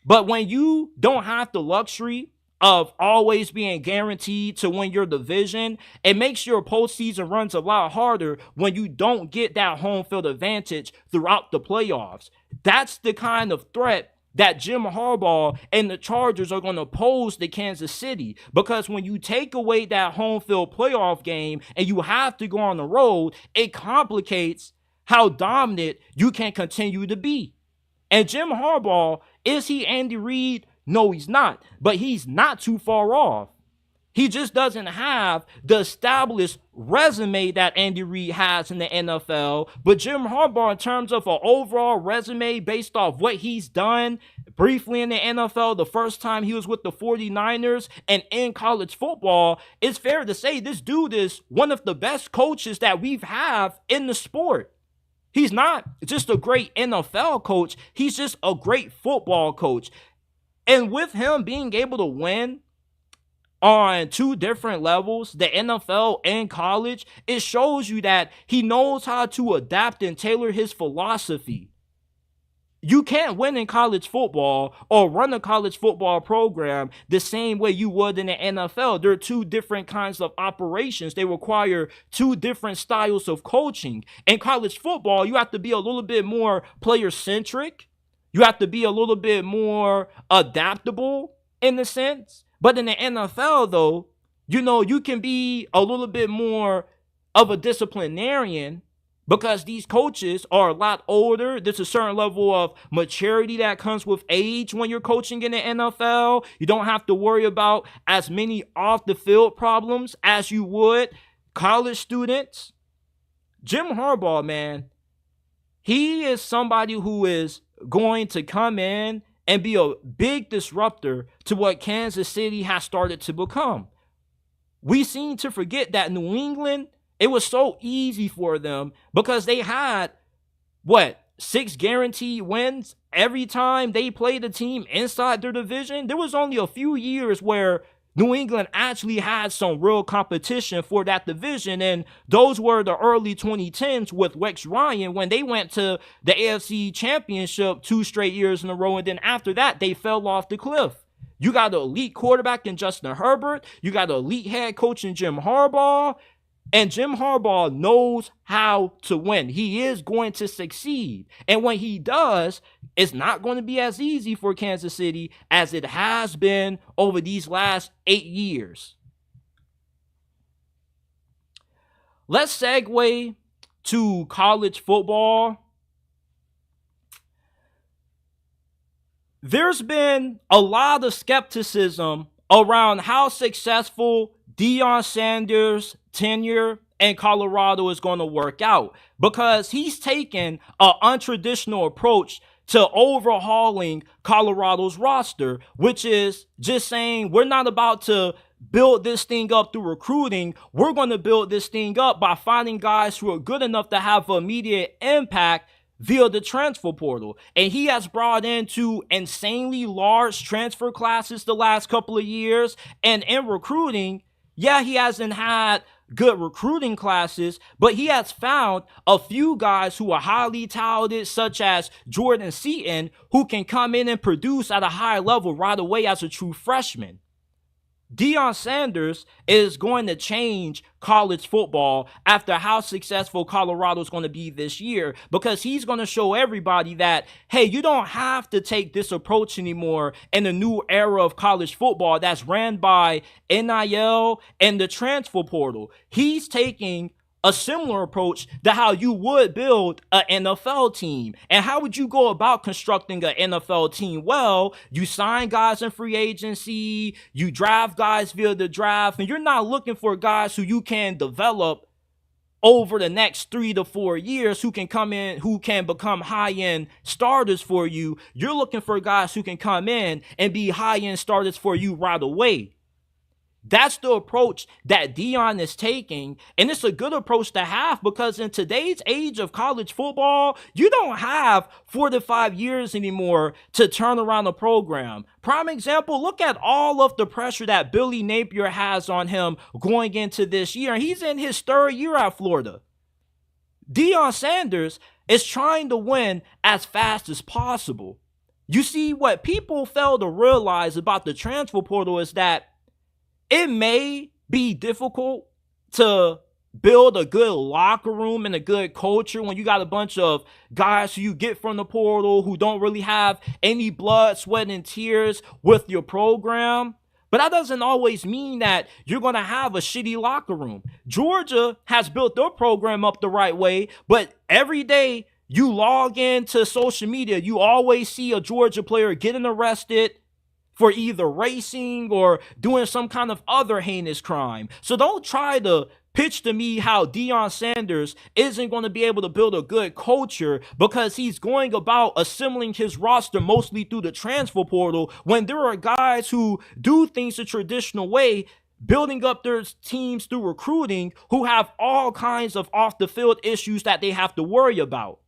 [SPEAKER 4] But when you don't have the luxury of always being guaranteed to win your division, it makes your postseason runs a lot harder when you don't get that home field advantage throughout the playoffs. That's the kind of threat that Jim Harbaugh and the Chargers are going to pose to Kansas City, because when you take away that home field playoff game and you have to go on the road, it complicates how dominant you can continue to be. And Jim Harbaugh, is he Andy Reid? No, he's not, but he's not too far off. He just doesn't have the established resume that Andy Reid has in the NFL. But Jim Harbaugh, in terms of an overall resume based off what he's done briefly in the NFL, the first time he was with the 49ers and in college football, it's fair to say this dude is one of the best coaches that we've had in the sport. He's not just a great NFL coach. He's just a great football coach. And with him being able to win on two different levels, the NFL and college, it shows you that he knows how to adapt and tailor his philosophy. You can't win in college football or run a college football program the same way you would in the NFL. There are two different kinds of operations. They require two different styles of coaching. In college football, you have to be a little bit more player-centric. You have to be a little bit more adaptable in a sense. But in the NFL, though, you can be a little bit more of a disciplinarian because these coaches are a lot older. There's a certain level of maturity that comes with age when you're coaching in the NFL. You don't have to worry about as many off-the-field problems as you would college students. Jim Harbaugh, man, he is somebody who is going to come in and be a big disruptor to what Kansas City has started to become. We seem to forget that New England, it was so easy for them because they had, 6 guaranteed wins every time they played a team inside their division. There was only a few years where New England actually had some real competition for that division, and those were the early 2010s with Rex Ryan when they went to the AFC Championship 2 straight years in a row, and then after that, they fell off the cliff. You got an elite quarterback in Justin Herbert. You got an elite head coach in Jim Harbaugh, and Jim Harbaugh knows how to win. He is going to succeed, and when he does, it's not going to be as easy for Kansas City as it has been over these last 8 years. Let's segue to college football. There's been a lot of skepticism around how successful Deion Sanders' tenure in Colorado is going to work out because he's taken an untraditional approach to overhauling Colorado's roster, which is just saying we're not about to build this thing up through recruiting. We're going to build this thing up by finding guys who are good enough to have immediate impact via the transfer portal. And he has brought in 2 insanely large transfer classes the last couple of years. And in recruiting, yeah, he hasn't had good recruiting classes, but he has found a few guys who are highly talented, such as Jordan Seaton, who can come in and produce at a high level right away as a true freshman. Deion Sanders is going to change college football after how successful Colorado is going to be this year, because he's going to show everybody that, hey, you don't have to take this approach anymore in the new era of college football that's ran by NIL and the transfer portal. He's taking a similar approach to how you would build an NFL team. And how would you go about constructing an NFL team? Well, you sign guys in free agency, you draft guys via the draft, and you're not looking for guys who you can develop over the next 3 to 4 years who can come in, who can become high-end starters for you. You're looking for guys who can come in and be high-end starters for you right away. That's the approach that Deion is taking, and it's a good approach to have because in today's age of college football, you don't have 4 to 5 years anymore to turn around a program. Prime example, look at all of the pressure that Billy Napier has on him going into this year. He's in his 3rd year at Florida. Deion Sanders is trying to win as fast as possible. You see, what people fail to realize about the transfer portal is that it may be difficult to build a good locker room and a good culture when you got a bunch of guys who you get from the portal who don't really have any blood, sweat, and tears with your program. But that doesn't always mean that you're going to have a shitty locker room. Georgia has built their program up the right way, but every day you log into social media, you always see a Georgia player getting arrested for either racing or doing some kind of other heinous crime. So don't try to pitch to me how Deion Sanders isn't going to be able to build a good culture because he's going about assembling his roster mostly through the transfer portal when there are guys who do things the traditional way, building up their teams through recruiting, who have all kinds of off-the-field issues that they have to worry about.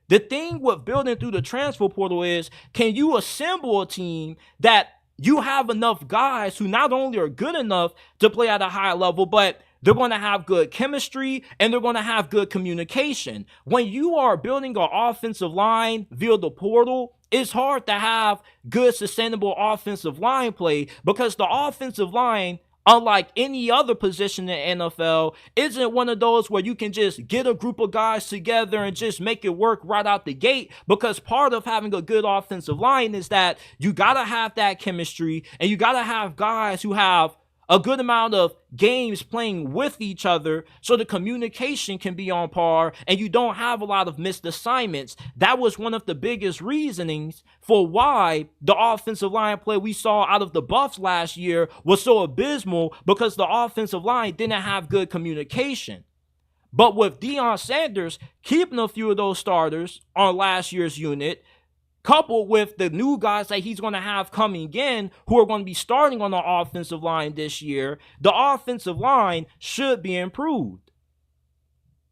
[SPEAKER 4] The thing with building through the transfer portal is, can you assemble a team that you have enough guys who not only are good enough to play at a high level, but they're going to have good chemistry and they're going to have good communication. When you are building an offensive line via the portal, it's hard to have good, sustainable offensive line play because the offensive line unlike any other position in the NFL, isn't one of those where you can just get a group of guys together and just make it work right out the gate, because part of having a good offensive line is that you got to have that chemistry and you got to have guys who have a good amount of games playing with each other so the communication can be on par and you don't have a lot of missed assignments. That was one of the biggest reasonings for why the offensive line play we saw out of the Buffs last year was so abysmal, because the offensive line didn't have good communication. But with Deion Sanders keeping a few of those starters on last year's unit, coupled with the new guys that he's going to have coming in who are going to be starting on the offensive line this year, the offensive line should be improved.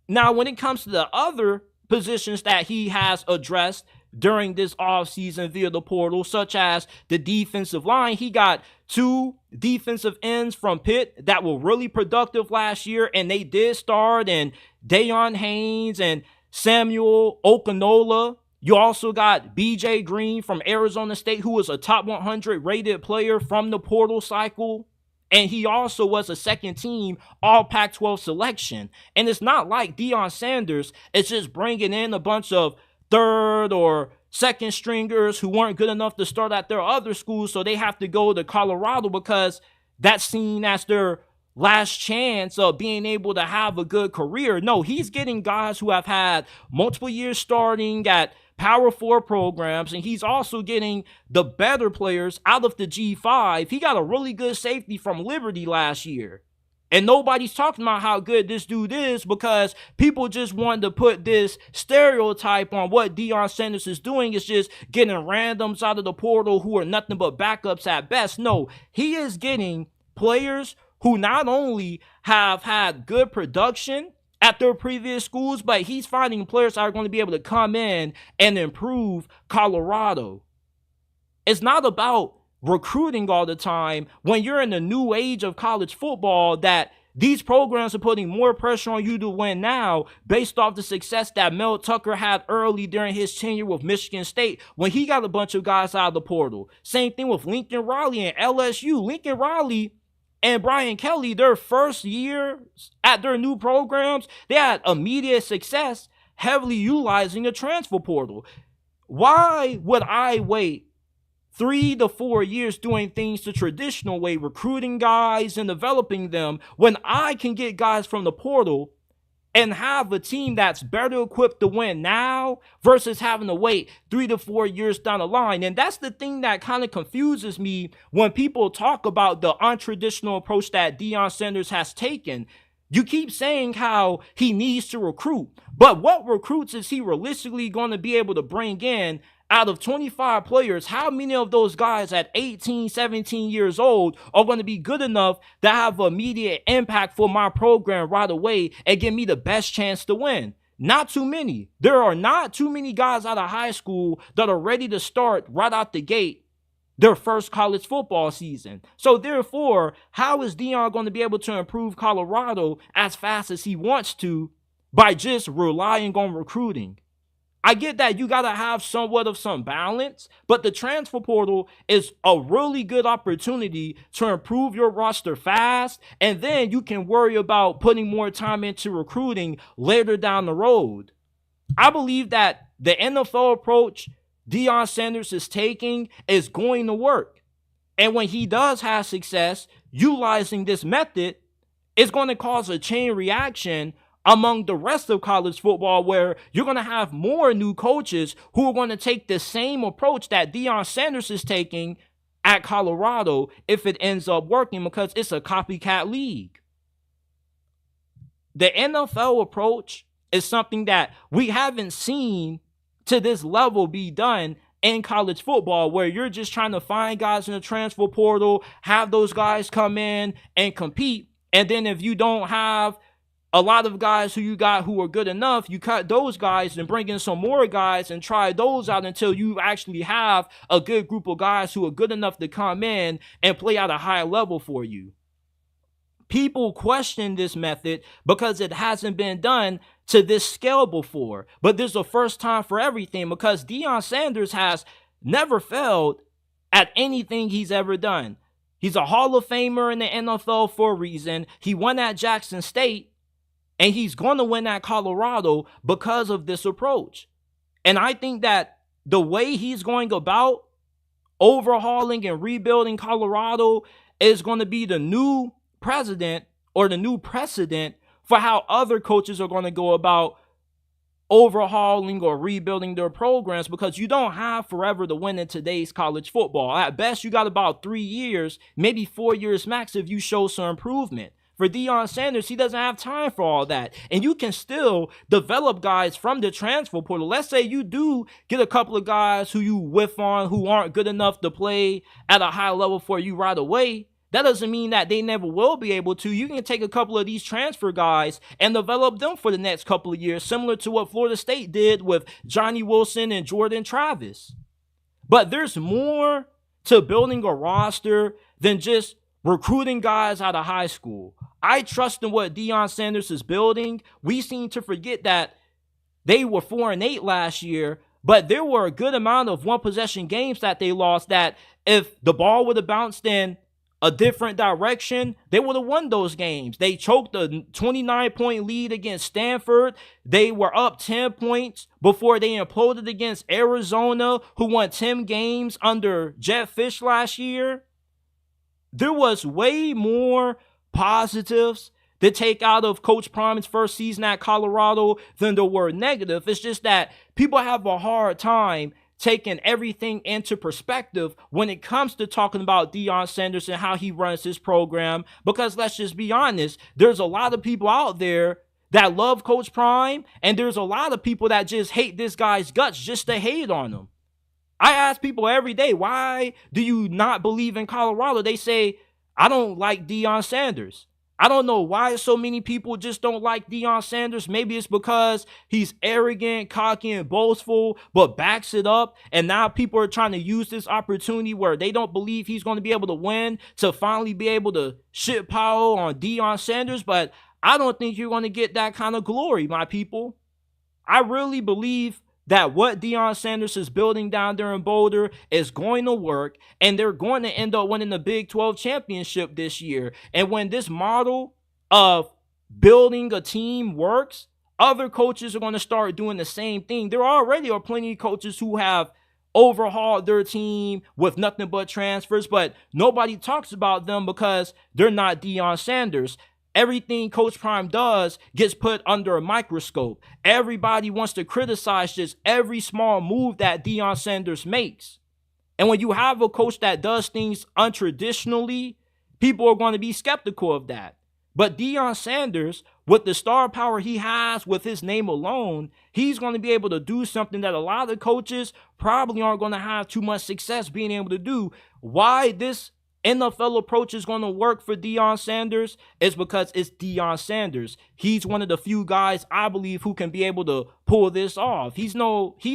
[SPEAKER 4] Now, when it comes to the other positions that he has addressed during this offseason via the portal, such as the defensive line, he got 2 defensive ends from Pitt that were really productive last year, and they did start, and Deion Haynes and Samuel Okinola. You also got BJ Green from Arizona State, who was a top 100 rated player from the portal cycle. And he also was a second team all Pac-12 selection. And it's not like Deion Sanders is just bringing in a bunch of third or second stringers who weren't good enough to start at their other schools, so they have to go to Colorado because that's seen as their last chance of being able to have a good career. No, he's getting guys who have had multiple years starting at Power 4 programs, and he's also getting the better players out of the G5. He got a really good safety from Liberty last year. And nobody's talking about how good this dude is because people just wanted to put this stereotype on what Deion Sanders is doing. It's just getting randoms out of the portal who are nothing but backups at best. No, he is getting players who not only have had good production at their previous schools, but he's finding players that are going to be able to come in and improve Colorado. It's not about recruiting all the time when you're in the new age of college football, that these programs are putting more pressure on you to win now based off the success that Mel Tucker had early during his tenure with Michigan State when he got a bunch of guys out of the portal. Same thing with Lincoln Riley and LSU. Lincoln Riley and Brian Kelly, their first year at their new programs, they had immediate success heavily utilizing the transfer portal. Why would I wait 3 to 4 years doing things the traditional way, recruiting guys and developing them, when I can get guys from the portal and have a team that's better equipped to win now versus having to wait 3 to 4 years down the line? And that's the thing that kind of confuses me when people talk about the untraditional approach that Deion Sanders has taken. You keep saying how he needs to recruit, but what recruits is he realistically going to be able to bring in? Out of 25 players, how many of those guys at 18, 17 years old are going to be good enough to have immediate impact for my program right away and give me the best chance to win? Not too many. There are not too many guys out of high school that are ready to start right out the gate their first college football season. So therefore, how is Deion going to be able to improve Colorado as fast as he wants to by just relying on recruiting? I get that you got to have somewhat of some balance, but the transfer portal is a really good opportunity to improve your roster fast, and then you can worry about putting more time into recruiting later down the road. I believe that the NFL approach Deion Sanders is taking is going to work. And when he does have success utilizing this method, it's going to cause a chain reaction among the rest of college football, where you're going to have more new coaches who are going to take the same approach that Deion Sanders is taking at Colorado if it ends up working, because it's a copycat league. The NFL approach is something that we haven't seen to this level be done in college football, where you're just trying to find guys in the transfer portal, have those guys come in and compete, and then if you don't have a lot of guys who you got who are good enough, you cut those guys and bring in some more guys and try those out until you actually have a good group of guys who are good enough to come in and play at a high level for you. People question this method because it hasn't been done to this scale before. But there's a first time for everything, because Deion Sanders has never failed at anything he's ever done. He's a Hall of Famer in the NFL for a reason. He won at Jackson State, and he's going to win at Colorado because of this approach. And I think that the way he's going about overhauling and rebuilding Colorado is going to be the new president or the new precedent for how other coaches are going to go about overhauling or rebuilding their programs, because you don't have forever to win in today's college football. At best, you got about 3 years, maybe 4 years max if you show some improvement. For Deion Sanders, he doesn't have time for all that. And you can still develop guys from the transfer portal. Let's say you do get a couple of guys who you whiff on who aren't good enough to play at a high level for you right away. That doesn't mean that they never will be able to. You can take a couple of these transfer guys and develop them for the next couple of years, similar to what Florida State did with Johnny Wilson and Jordan Travis. But there's more to building a roster than just recruiting guys out of high school. I trust in what Deion Sanders is building. We seem to forget that they were 4-8 last year, but there were a good amount of one-possession games that they lost that if the ball would have bounced in a different direction, they would have won those games. They choked a 29-point lead against Stanford. They were up 10 points before they imploded against Arizona, who won 10 games under Jet Fish last year. There was way more positives to take out of Coach Prime's first season at Colorado than there were negative. It's just that people have a hard time taking everything into perspective when it comes to talking about Deion Sanders and how he runs his program. Because let's just be honest, there's a lot of people out there that love Coach Prime, and there's a lot of people that just hate this guy's guts just to hate on him. I ask people every day, why do you not believe in Colorado? They say, I don't like Deion Sanders. I don't know why so many people just don't like Deion Sanders. Maybe it's because he's arrogant, cocky, and boastful, but backs it up. And now people are trying to use this opportunity where they don't believe he's going to be able to win to finally be able to shit power on Deion Sanders. But I don't think you're going to get that kind of glory, my people. I really believe that what Deion Sanders is building down there in Boulder is going to work, and they're going to end up winning the Big 12 championship this year. And when this model of building a team works, other coaches are going to start doing the same thing. There already are plenty of coaches who have overhauled their team with nothing but transfers, but nobody talks about them because they're not Deion Sanders. Everything Coach Prime does gets put under a microscope. Everybody wants to criticize just every small move that Deion Sanders makes. And when you have a coach that does things untraditionally, people are going to be skeptical of that. But Deion Sanders, with the star power he has with his name alone, he's going to be able to do something that a lot of coaches probably aren't going to have too much success being able to do. Why this NFL approach is going to work for Deion Sanders is because it's Deion Sanders. He's one of the few guys I believe who can be able to pull this off. He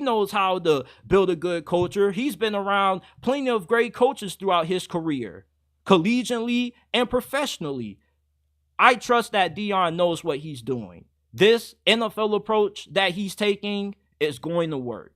[SPEAKER 4] knows how to build a good culture. He's been around plenty of great coaches throughout his career, collegiately and professionally. I trust that Deion knows what he's doing. This NFL approach that he's taking is going to work.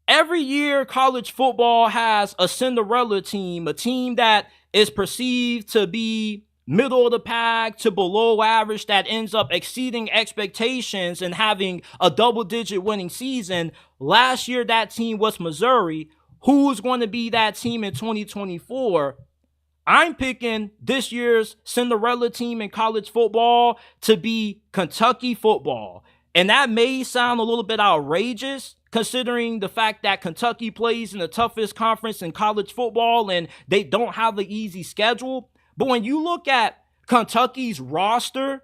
[SPEAKER 4] Every year, college football has a Cinderella team, a team that is perceived to be middle of the pack to below average, that ends up exceeding expectations and having a double-digit winning season. Last year, that team was Missouri. Who's going to be that team in 2024? I'm picking this year's Cinderella team in college football to be Kentucky football. And that may sound a little bit outrageous, considering the fact that Kentucky plays in the toughest conference in college football and they don't have an easy schedule. But when you look at Kentucky's roster,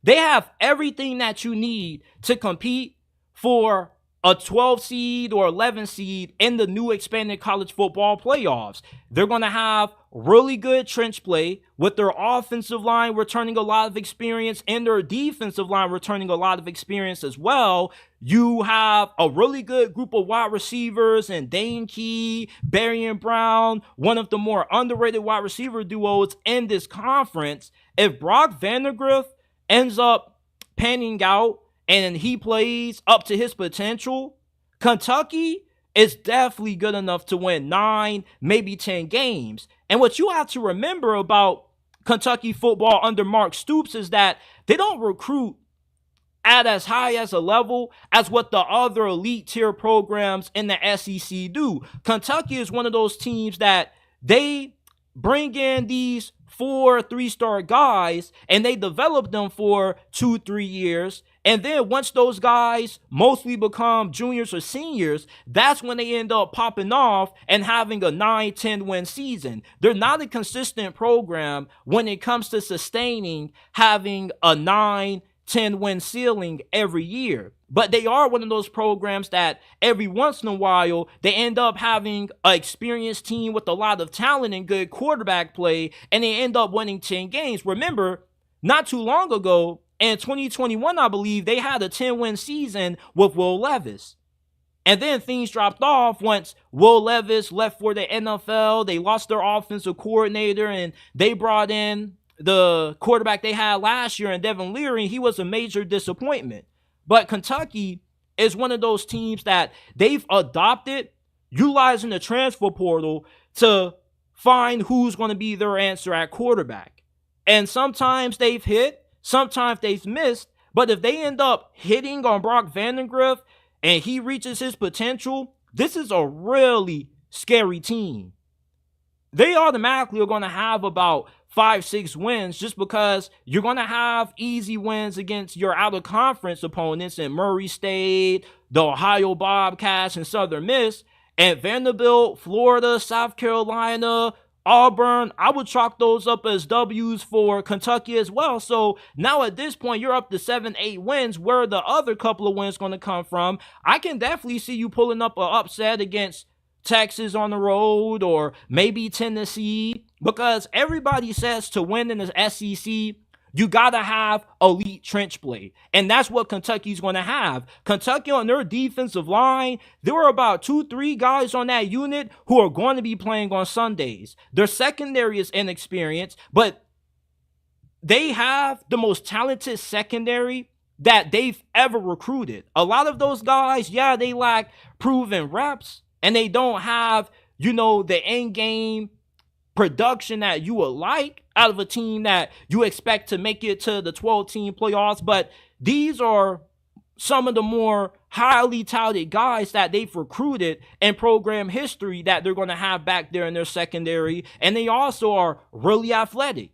[SPEAKER 4] they have everything that you need to compete for a 12 seed or 11 seed in the new expanded college football playoffs. They're going to have really good trench play with their offensive line returning a lot of experience and their defensive line returning a lot of experience as well. You have a really good group of wide receivers and Dane Key, Barry Brown, one of the more underrated wide receiver duos in this conference. If Brock Vandagriff ends up panning out and he plays up to his potential, Kentucky is definitely good enough to win 9, maybe 10 games. And what you have to remember about Kentucky football under Mark Stoops is that they don't recruit at as high as a level as what the other elite tier programs in the SEC do. Kentucky is one of those teams that they bring in these 4 3-star guys and they develop them for 2-3 years. And then once those guys mostly become juniors or seniors, that's when they end up popping off and having a 9-10 win season. They're not a consistent program when it comes to sustaining having a 9-10 win ceiling every year. But they are one of those programs that every once in a while, they end up having an experienced team with a lot of talent and good quarterback play, and they end up winning 10 games. Remember, not too long ago, in 2021, I believe, they had a 10-win season with Will Levis. And then things dropped off once Will Levis left for the NFL. They lost their offensive coordinator, and they brought in the quarterback they had last year, and Devin Leary. He was a major disappointment. But Kentucky is one of those teams that they've adopted utilizing the transfer portal to find who's going to be their answer at quarterback. And sometimes they've hit, sometimes they've missed, but if they end up hitting on Brock Vandagriff and he reaches his potential, this is a really scary team. They automatically are going to have about 5-6 wins just because you're going to have easy wins against your out-of-conference opponents in Murray State, the Ohio Bobcats, and Southern Miss. And Vanderbilt, Florida, South Carolina, Auburn, I would chalk those up as W's for Kentucky as well. So now at this point, you're up to 7-8 wins. Where are the other couple of wins going to come from? I can definitely see you pulling up an upset against Texas on the road or maybe Tennessee, because everybody says to win in the SEC, you got to have elite trench play. And that's what Kentucky's going to have. Kentucky on their defensive line, there were about 2-3 guys on that unit who are going to be playing on Sundays. Their secondary is inexperienced, but they have the most talented secondary that they've ever recruited. A lot of those guys, yeah, they lack proven reps, and they don't have, the in-game production that you would like out of a team that you expect to make it to the 12-team playoffs. But these are some of the more highly touted guys that they've recruited in program history that they're going to have back there in their secondary. And they also are really athletic.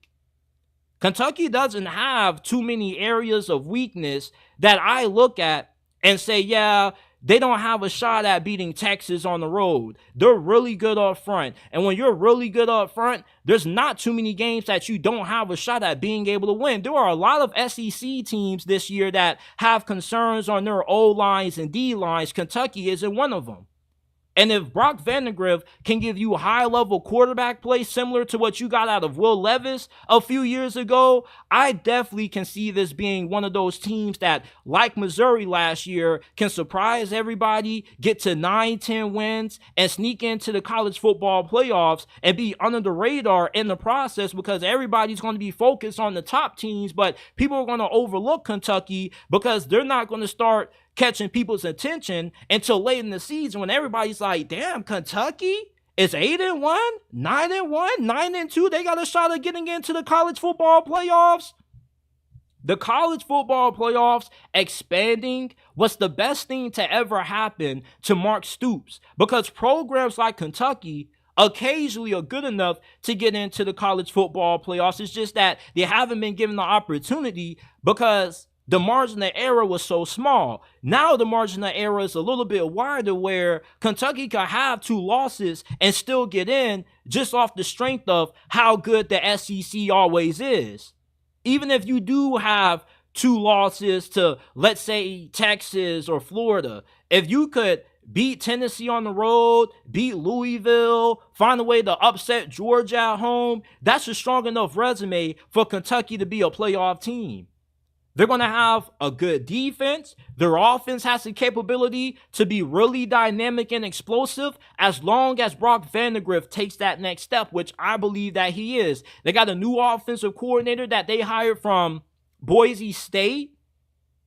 [SPEAKER 4] Kentucky doesn't have too many areas of weakness that I look at and say, yeah, they don't have a shot at beating Texas on the road. They're really good up front. And when you're really good up front, there's not too many games that you don't have a shot at being able to win. There are a lot of SEC teams this year that have concerns on their O-lines and D-lines. Kentucky isn't one of them. And if Brock Vandagriff can give you high-level quarterback play similar to what you got out of Will Levis a few years ago, I definitely can see this being one of those teams that, like Missouri last year, can surprise everybody, get to 9-10 wins, and sneak into the college football playoffs and be under the radar in the process, because everybody's going to be focused on the top teams, but people are going to overlook Kentucky because they're not going to start catching people's attention until late in the season when everybody's like, damn, Kentucky is 8-1, 9-1, 9-2. They got a shot at getting into the college football playoffs. The college football playoffs expanding was the best thing to ever happen to Mark Stoops, because programs like Kentucky occasionally are good enough to get into the college football playoffs. It's just that they haven't been given the opportunity because the margin of error was so small. Now the margin of error is a little bit wider, where Kentucky can have 2 losses and still get in just off the strength of how good the SEC always is. Even if you do have 2 losses to, let's say, Texas or Florida, if you could beat Tennessee on the road, beat Louisville, find a way to upset Georgia at home, that's a strong enough resume for Kentucky to be a playoff team. They're going to have a good defense. Their offense has the capability to be really dynamic and explosive as long as Brock Vandagriff takes that next step, which I believe that he is. They got a new offensive coordinator that they hired from Boise State.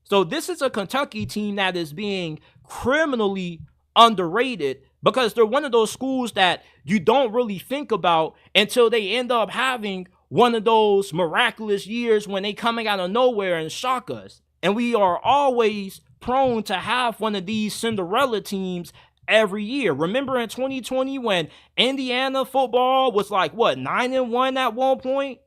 [SPEAKER 4] So this is a Kentucky team that is being criminally underrated because they're one of those schools that you don't really think about until they end up having one of those miraculous years when they coming out of nowhere and shock us. And we are always prone to have one of these Cinderella teams every year. Remember in 2020 when Indiana football was like, 9-1 at one point?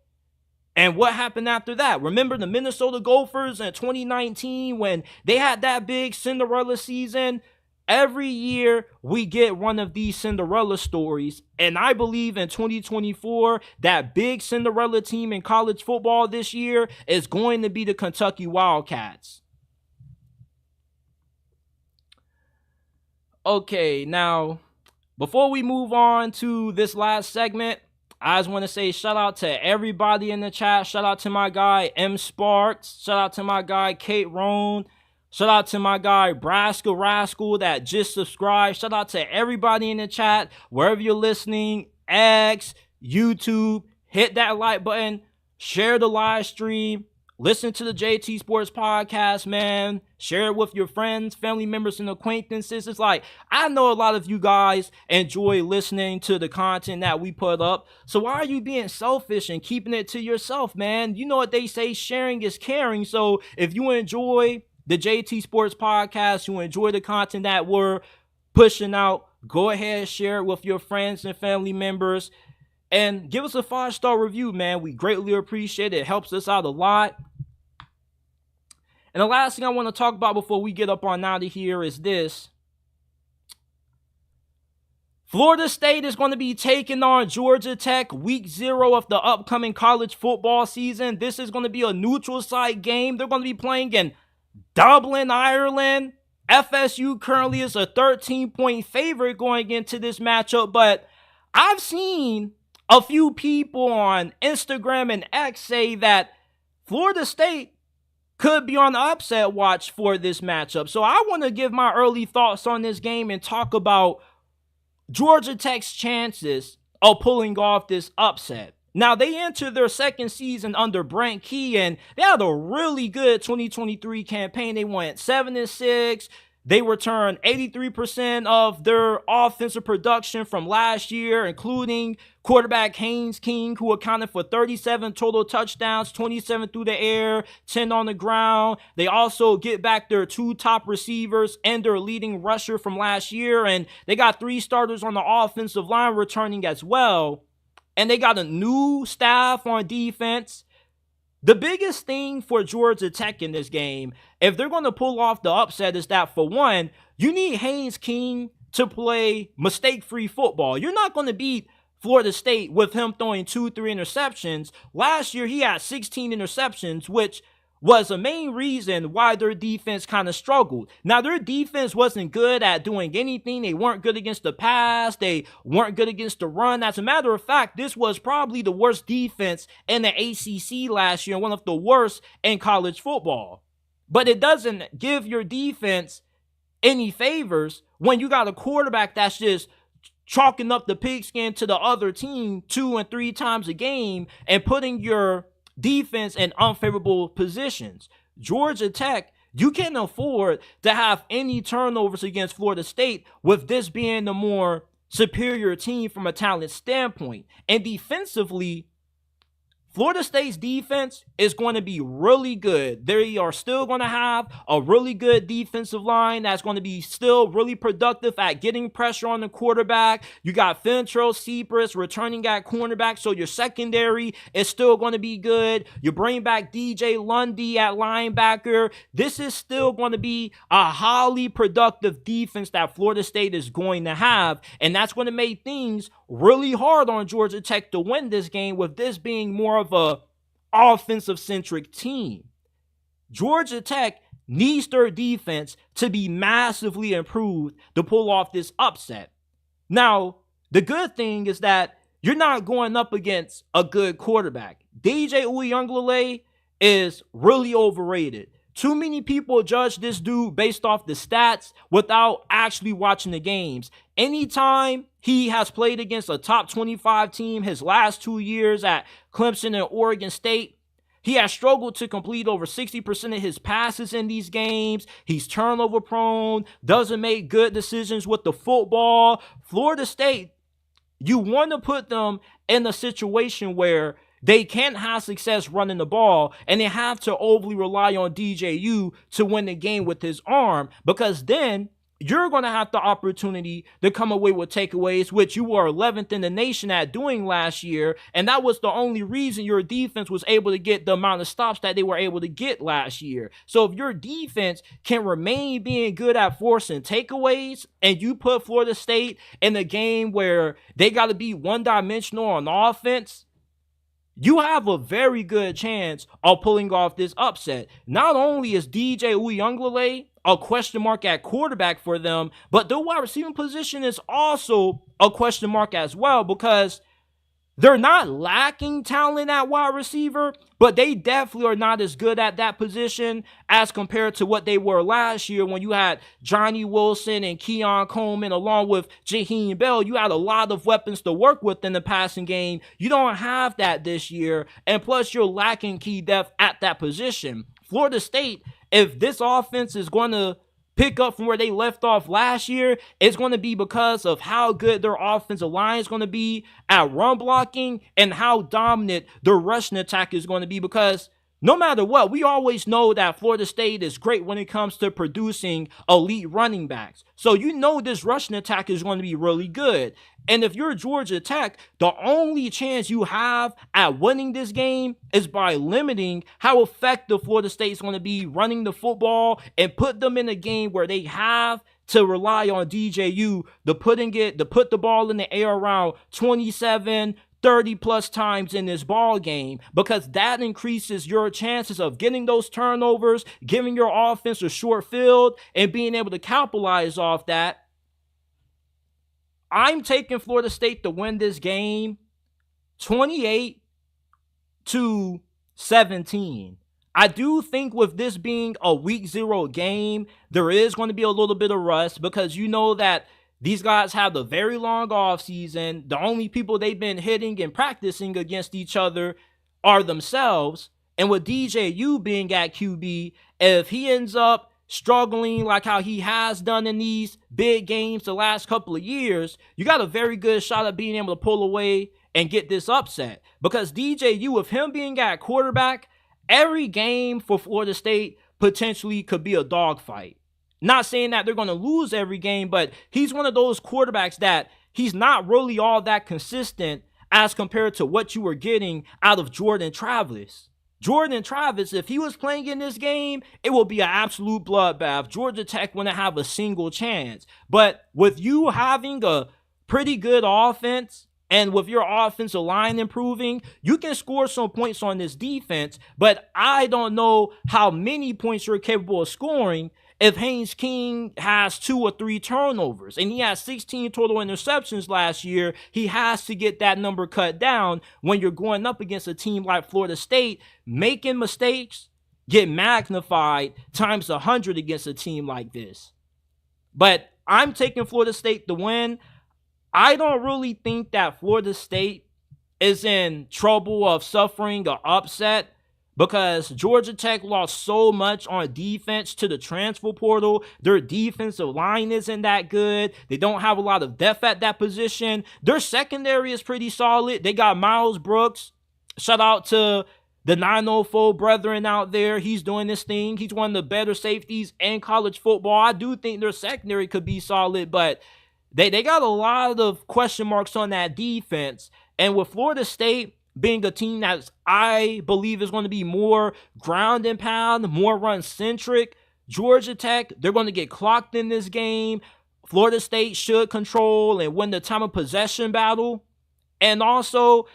[SPEAKER 4] And what happened after that? Remember the Minnesota Gophers in 2019 when they had that big Cinderella season? Every year we get one of these Cinderella stories, and I believe in 2024 that big Cinderella team in college football this year is going to be the Kentucky Wildcats. Okay, now before we move on to this last segment, I just want to say shout out to everybody in the chat. Shout out to my guy M Sparks. Shout out to my guy Kate Roan. Shout out to my guy Braska Rascal that just subscribed. Shout out to everybody in the chat. Wherever you're listening, X, YouTube, hit that like button. Share the live stream. Listen to the JT Sports Podcast, man. Share it with your friends, family members, and acquaintances. It's like, I know a lot of you guys enjoy listening to the content that we put up. So why are you being selfish and keeping it to yourself, man? You know what they say, sharing is caring. So if you enjoy the JT Sports Podcast, you enjoy the content that we're pushing out, go ahead and share it with your friends and family members. And give us a 5-star review, man. We greatly appreciate it. It helps us out a lot. And the last thing I want to talk about before we get up on out of here is this. Florida State is going to be taking on Georgia Tech week 0 of the upcoming college football season. This is going to be a neutral site game. They're going to be playing in Dublin, Ireland. FSU currently is a 13-point favorite going into this matchup, but I've seen a few people on Instagram and X say that Florida State could be on the upset watch for this matchup. So I want to give my early thoughts on this game and talk about Georgia Tech's chances of pulling off this upset. Now, they entered their second season under Brent Key, and they had a really good 2023 campaign. They went 7-6. They returned 83% of their offensive production from last year, including quarterback Haynes King, who accounted for 37 total touchdowns, 27 through the air, 10 on the ground. They also get back their 2 top receivers and their leading rusher from last year, and they got 3 starters on the offensive line returning as well. And they got a new staff on defense. The biggest thing for Georgia Tech in this game, if they're going to pull off the upset, is that, for one, you need Haynes King to play mistake-free football. You're not going to beat Florida State with him throwing 2-3 interceptions. Last year, he had 16 interceptions, which was a main reason why their defense kind of struggled. Now, their defense wasn't good at doing anything. They weren't good against the pass. They weren't good against the run. As a matter of fact, this was probably the worst defense in the ACC last year, and one of the worst in college football. But it doesn't give your defense any favors when you got a quarterback that's just chalking up the pigskin to the other team 2 and 3 times a game and putting your defense in unfavorable positions. Georgia Tech, you can't afford to have any turnovers against Florida State, with this being the more superior team from a talent standpoint. And defensively, Florida State's defense is going to be really good. They are still going to have a really good defensive line that's going to be still really productive at getting pressure on the quarterback. You got Fentrell Cephas returning at cornerback, so your secondary is still going to be good. You bring back DJ Lundy at linebacker. This is still going to be a highly productive defense that Florida State is going to have, and that's going to make things really hard on Georgia Tech to win this game, with this being more of a offensive-centric team. Georgia Tech needs their defense to be massively improved to pull off this upset. Now, the good thing is that you're not going up against a good quarterback. DJ Uiagalelei is really overrated. Too many people judge this dude based off the stats without actually watching the games. Anytime he has played against a top 25 team his last 2 years at Clemson and Oregon State, He has struggled to complete over 60% of his passes in these games. He's turnover prone, doesn't make good decisions with the football. Florida State, you want to put them in a situation where they can't have success running the ball, and they have to overly rely on DJU to win the game with his arm, because then you're going to have the opportunity to come away with takeaways, which you were 11th in the nation at doing last year, and that was the only reason your defense was able to get the amount of stops that they were able to get last year. So if your defense can remain being good at forcing takeaways, and you put Florida State in a game where they got to be one-dimensional on offense, you have a very good chance of pulling off this upset. Not only is DJ Uiagalelei a question mark at quarterback for them, but the wide receiving position is also a question mark as well, because they're not lacking talent at wide receiver, but they definitely are not as good at that position as compared to what they were last year when you had Johnny Wilson and Keon Coleman along with Jaheim Bell. You had a lot of weapons to work with in the passing game. You don't have that this year, and plus you're lacking key depth at that position. Florida State, if this offense is going to pick up from where they left off last year, it's going to be because of how good their offensive line is going to be at run blocking and how dominant their rushing attack is going to be, because no matter what, we always know that Florida State is great when it comes to producing elite running backs. So you know this rushing attack is going to be really good. And if you're Georgia Tech, the only chance you have at winning this game is by limiting how effective Florida State is going to be running the football, and put them in a game where they have to rely on DJU to put the ball in the air around 27, 30 plus times in this ball game, because that increases your chances of getting those turnovers, giving your offense a short field, and being able to capitalize off that. I'm taking Florida State to win this game 28-17. I do think with this being a week 0 game, there is going to be a little bit of rust, because you know that these guys have a very long offseason. The only people they've been hitting and practicing against each other are themselves. And with DJU being at QB, if he ends up struggling like how he has done in these big games the last couple of years, you got a very good shot at being able to pull away and get this upset. Because DJU, with him being at quarterback, every game for Florida State potentially could be a dogfight. Not saying that they're going to lose every game, but he's one of those quarterbacks that he's not really all that consistent as compared to what you were getting out of Jordan Travis. Jordan Travis, if he was playing in this game, it will be an absolute bloodbath. Georgia Tech wouldn't have a single chance. But with you having a pretty good offense, and with your offensive line improving, you can score some points on this defense, but I don't know how many points you're capable of scoring if Haynes King has 2 or 3 turnovers, and he has 16 total interceptions last year. He has to get that number cut down when you're going up against a team like Florida State. Making mistakes get magnified times 100 against a team like this. But I'm taking Florida State to win. I don't really think that Florida State is in trouble of suffering an upset, because Georgia Tech lost so much on defense to the transfer portal. Their defensive line isn't that good. They don't have a lot of depth at that position. Their secondary is pretty solid. They got Miles Brooks. Shout out to the 904 brethren out there. He's doing this thing. He's one of the better safeties in college football. I do think their secondary could be solid, but they got a lot of question marks on that defense. And with Florida State being a team that I believe is going to be more ground and pound, more run-centric, Georgia Tech, they're going to get clocked in this game. Florida State should control and win the time of possession battle. And also,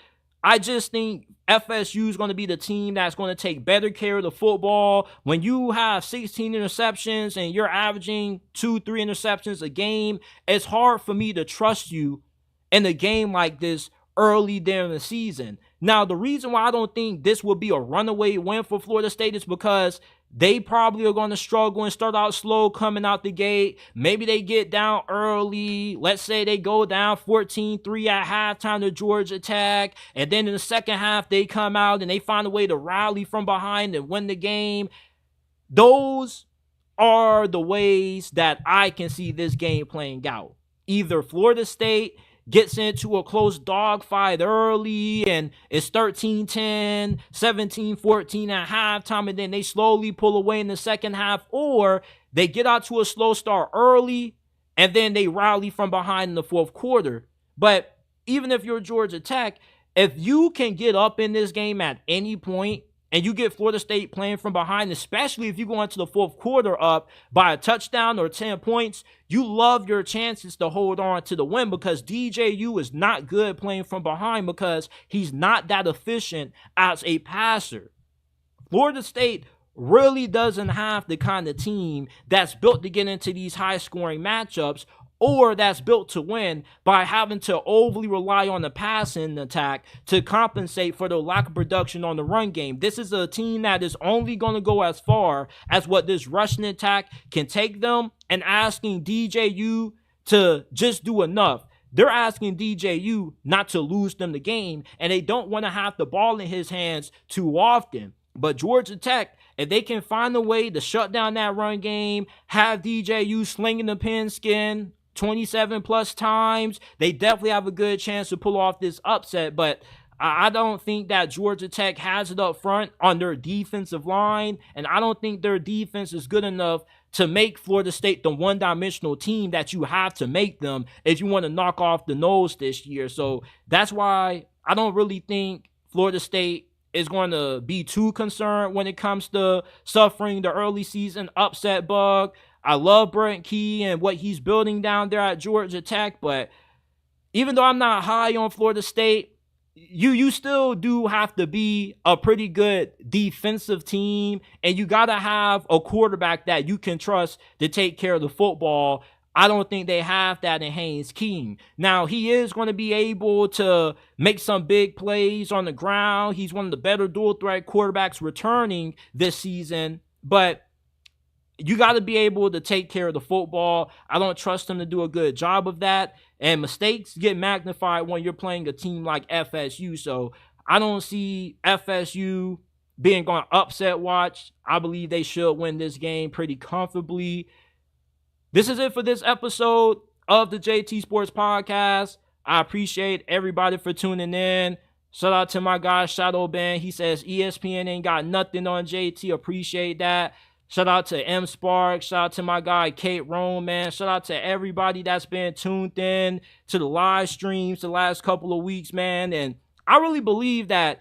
[SPEAKER 4] I just think FSU is going to be the team that's going to take better care of the football. When you have 16 interceptions and you're averaging 2-3 interceptions a game, it's hard for me to trust you in a game like this early during the season. Now, the reason why I don't think this will be a runaway win for Florida State is because they probably are going to struggle and start out slow coming out the gate. Maybe they get down early. Let's say they go down 14-3 at halftime to Georgia Tech. And then in the second half, they come out and they find a way to rally from behind and win the game. Those are the ways that I can see this game playing out. Either Florida State gets into a close dogfight early and it's 13-10, 17-14 at halftime, and then they slowly pull away in the second half, or they get out to a slow start early and then they rally from behind in the fourth quarter. But even if you're Georgia Tech, if you can get up in this game at any point and you get Florida State playing from behind, especially if you go into the fourth quarter up by a touchdown or 10 points, you love your chances to hold on to the win, because DJU is not good playing from behind because he's not that efficient as a passer. Florida State really doesn't have the kind of team that's built to get into these high-scoring matchups, or that's built to win by having to overly rely on the passing attack to compensate for the lack of production on the run game. This is a team that is only going to go as far as what this rushing attack can take them, and asking DJU to just do enough. They're asking DJU not to lose them the game, and they don't want to have the ball in his hands too often. But Georgia Tech, if they can find a way to shut down that run game, have DJU slinging the pinskin 27 plus times, they definitely have a good chance to pull off this upset. But I don't think that Georgia Tech has it up front on their defensive line, and I don't think their defense is good enough to make Florida State the one-dimensional team that you have to make them if you want to knock off the nose this year. So that's why I don't really think Florida State is going to be too concerned when it comes to suffering the early season upset bug. I love Brent Key and what he's building down there at Georgia Tech, but even though I'm not high on Florida State, you still do have to be a pretty good defensive team, and you got to have a quarterback that you can trust to take care of the football. I don't think they have that in Haynes King. Now, he is going to be able to make some big plays on the ground. He's one of the better dual threat quarterbacks returning this season, but you got to be able to take care of the football. I don't trust him to do a good job of that. And mistakes get magnified when you're playing a team like FSU. So I don't see FSU being on upset watch. I believe they should win this game pretty comfortably. This is it for this episode of the JT Sports Podcast. I appreciate everybody for tuning in. Shout out to my guy, Shadow Ben. He says ESPN ain't got nothing on JT. Appreciate that. Shout out to M Sparks. Shout out to my guy, Kate Rome, man. Shout out to everybody that's been tuned in to the live streams the last couple of weeks, man. And I really believe that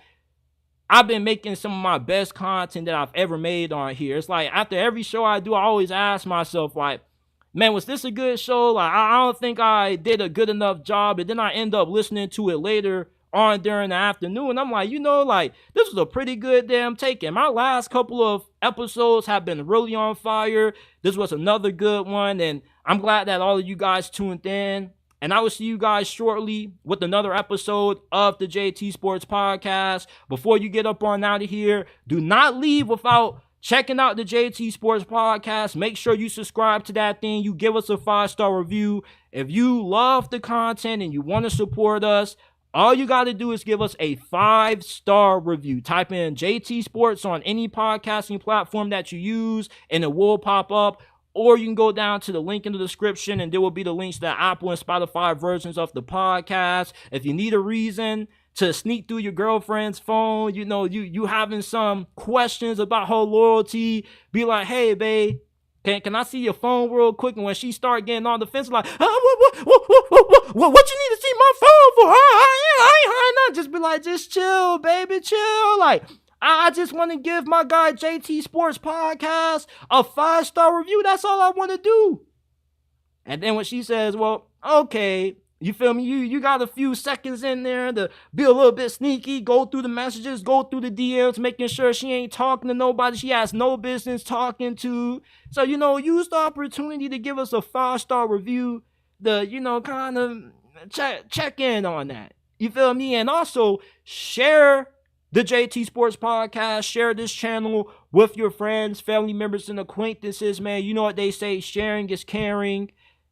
[SPEAKER 4] I've been making some of my best content that I've ever made on here. It's like after every show I do, I always ask myself, like, man, was this a good show? Like, I don't think I did a good enough job. And then I end up listening to it later on during the afternoon. I'm like, like, this was a pretty good damn take. And my last couple of episodes have been really on fire. This was another good one. And I'm glad that all of you guys tuned in. And I will see you guys shortly with another episode of the JT Sports Podcast. Before you get up on out of here, do not leave without checking out the JT Sports Podcast. Make sure you subscribe to that thing. You give us a 5-star review. If you love the content and you want to support us, all you got to do is give us a 5-star review. Type in JT Sports on any podcasting platform that you use, and it will pop up. Or you can go down to the link in the description, and there will be the links to the Apple and Spotify versions of the podcast. If you need a reason to sneak through your girlfriend's phone, you having some questions about her loyalty, be like, hey, babe, can I see your phone real quick? And when she start getting on the fence, like, what you need to see my phone for? I ain't hiding nothing. Just be like, just chill, baby, chill. Like, I just want to give my guy JT Sports Podcast a 5-star review. That's all I want to do. And then when she says, well, okay, you feel me? You got a few seconds in there to be a little bit sneaky, go through the messages, go through the DMs, making sure she ain't talking to nobody she has no business talking to. So, use the opportunity to give us a 5-star review, kind of check in on that. You feel me? And also share the JT Sports Podcast. Share this channel with your friends, family members, and acquaintances, man. You know what they say, sharing is caring.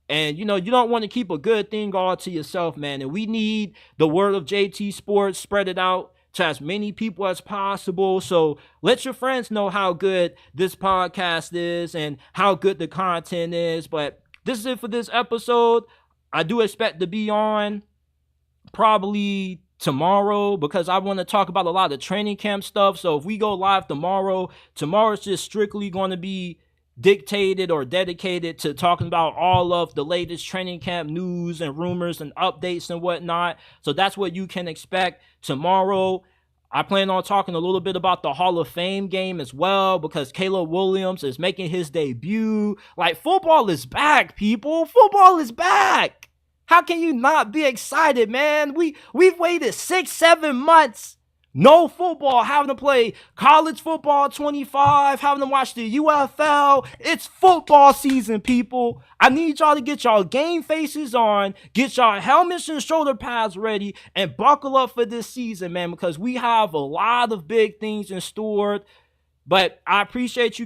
[SPEAKER 4] And, you don't want to keep a good thing all to yourself, man. And we need the word of JT Sports, spread it out to as many people as possible. So let your friends know how good this podcast is and how good the content is. But this is it for this episode. I do expect to be on probably tomorrow because I want to talk about a lot of training camp stuff. So if we go live tomorrow's just strictly going to be dictated or dedicated to talking about all of the latest training camp news and rumors and updates and whatnot. So that's what you can expect tomorrow. I plan on talking a little bit about the Hall of Fame game as well because Caleb Williams is making his debut. Like, football is back, people. Football is back. How can you not be excited, man? We've waited 6-7 months. No football, having to play college football 25, having to watch the UFL. It's football season, people. I need y'all to get y'all game faces on, get y'all helmets and shoulder pads ready, and buckle up for this season, man, because we have a lot of big things in store. But I appreciate you guys.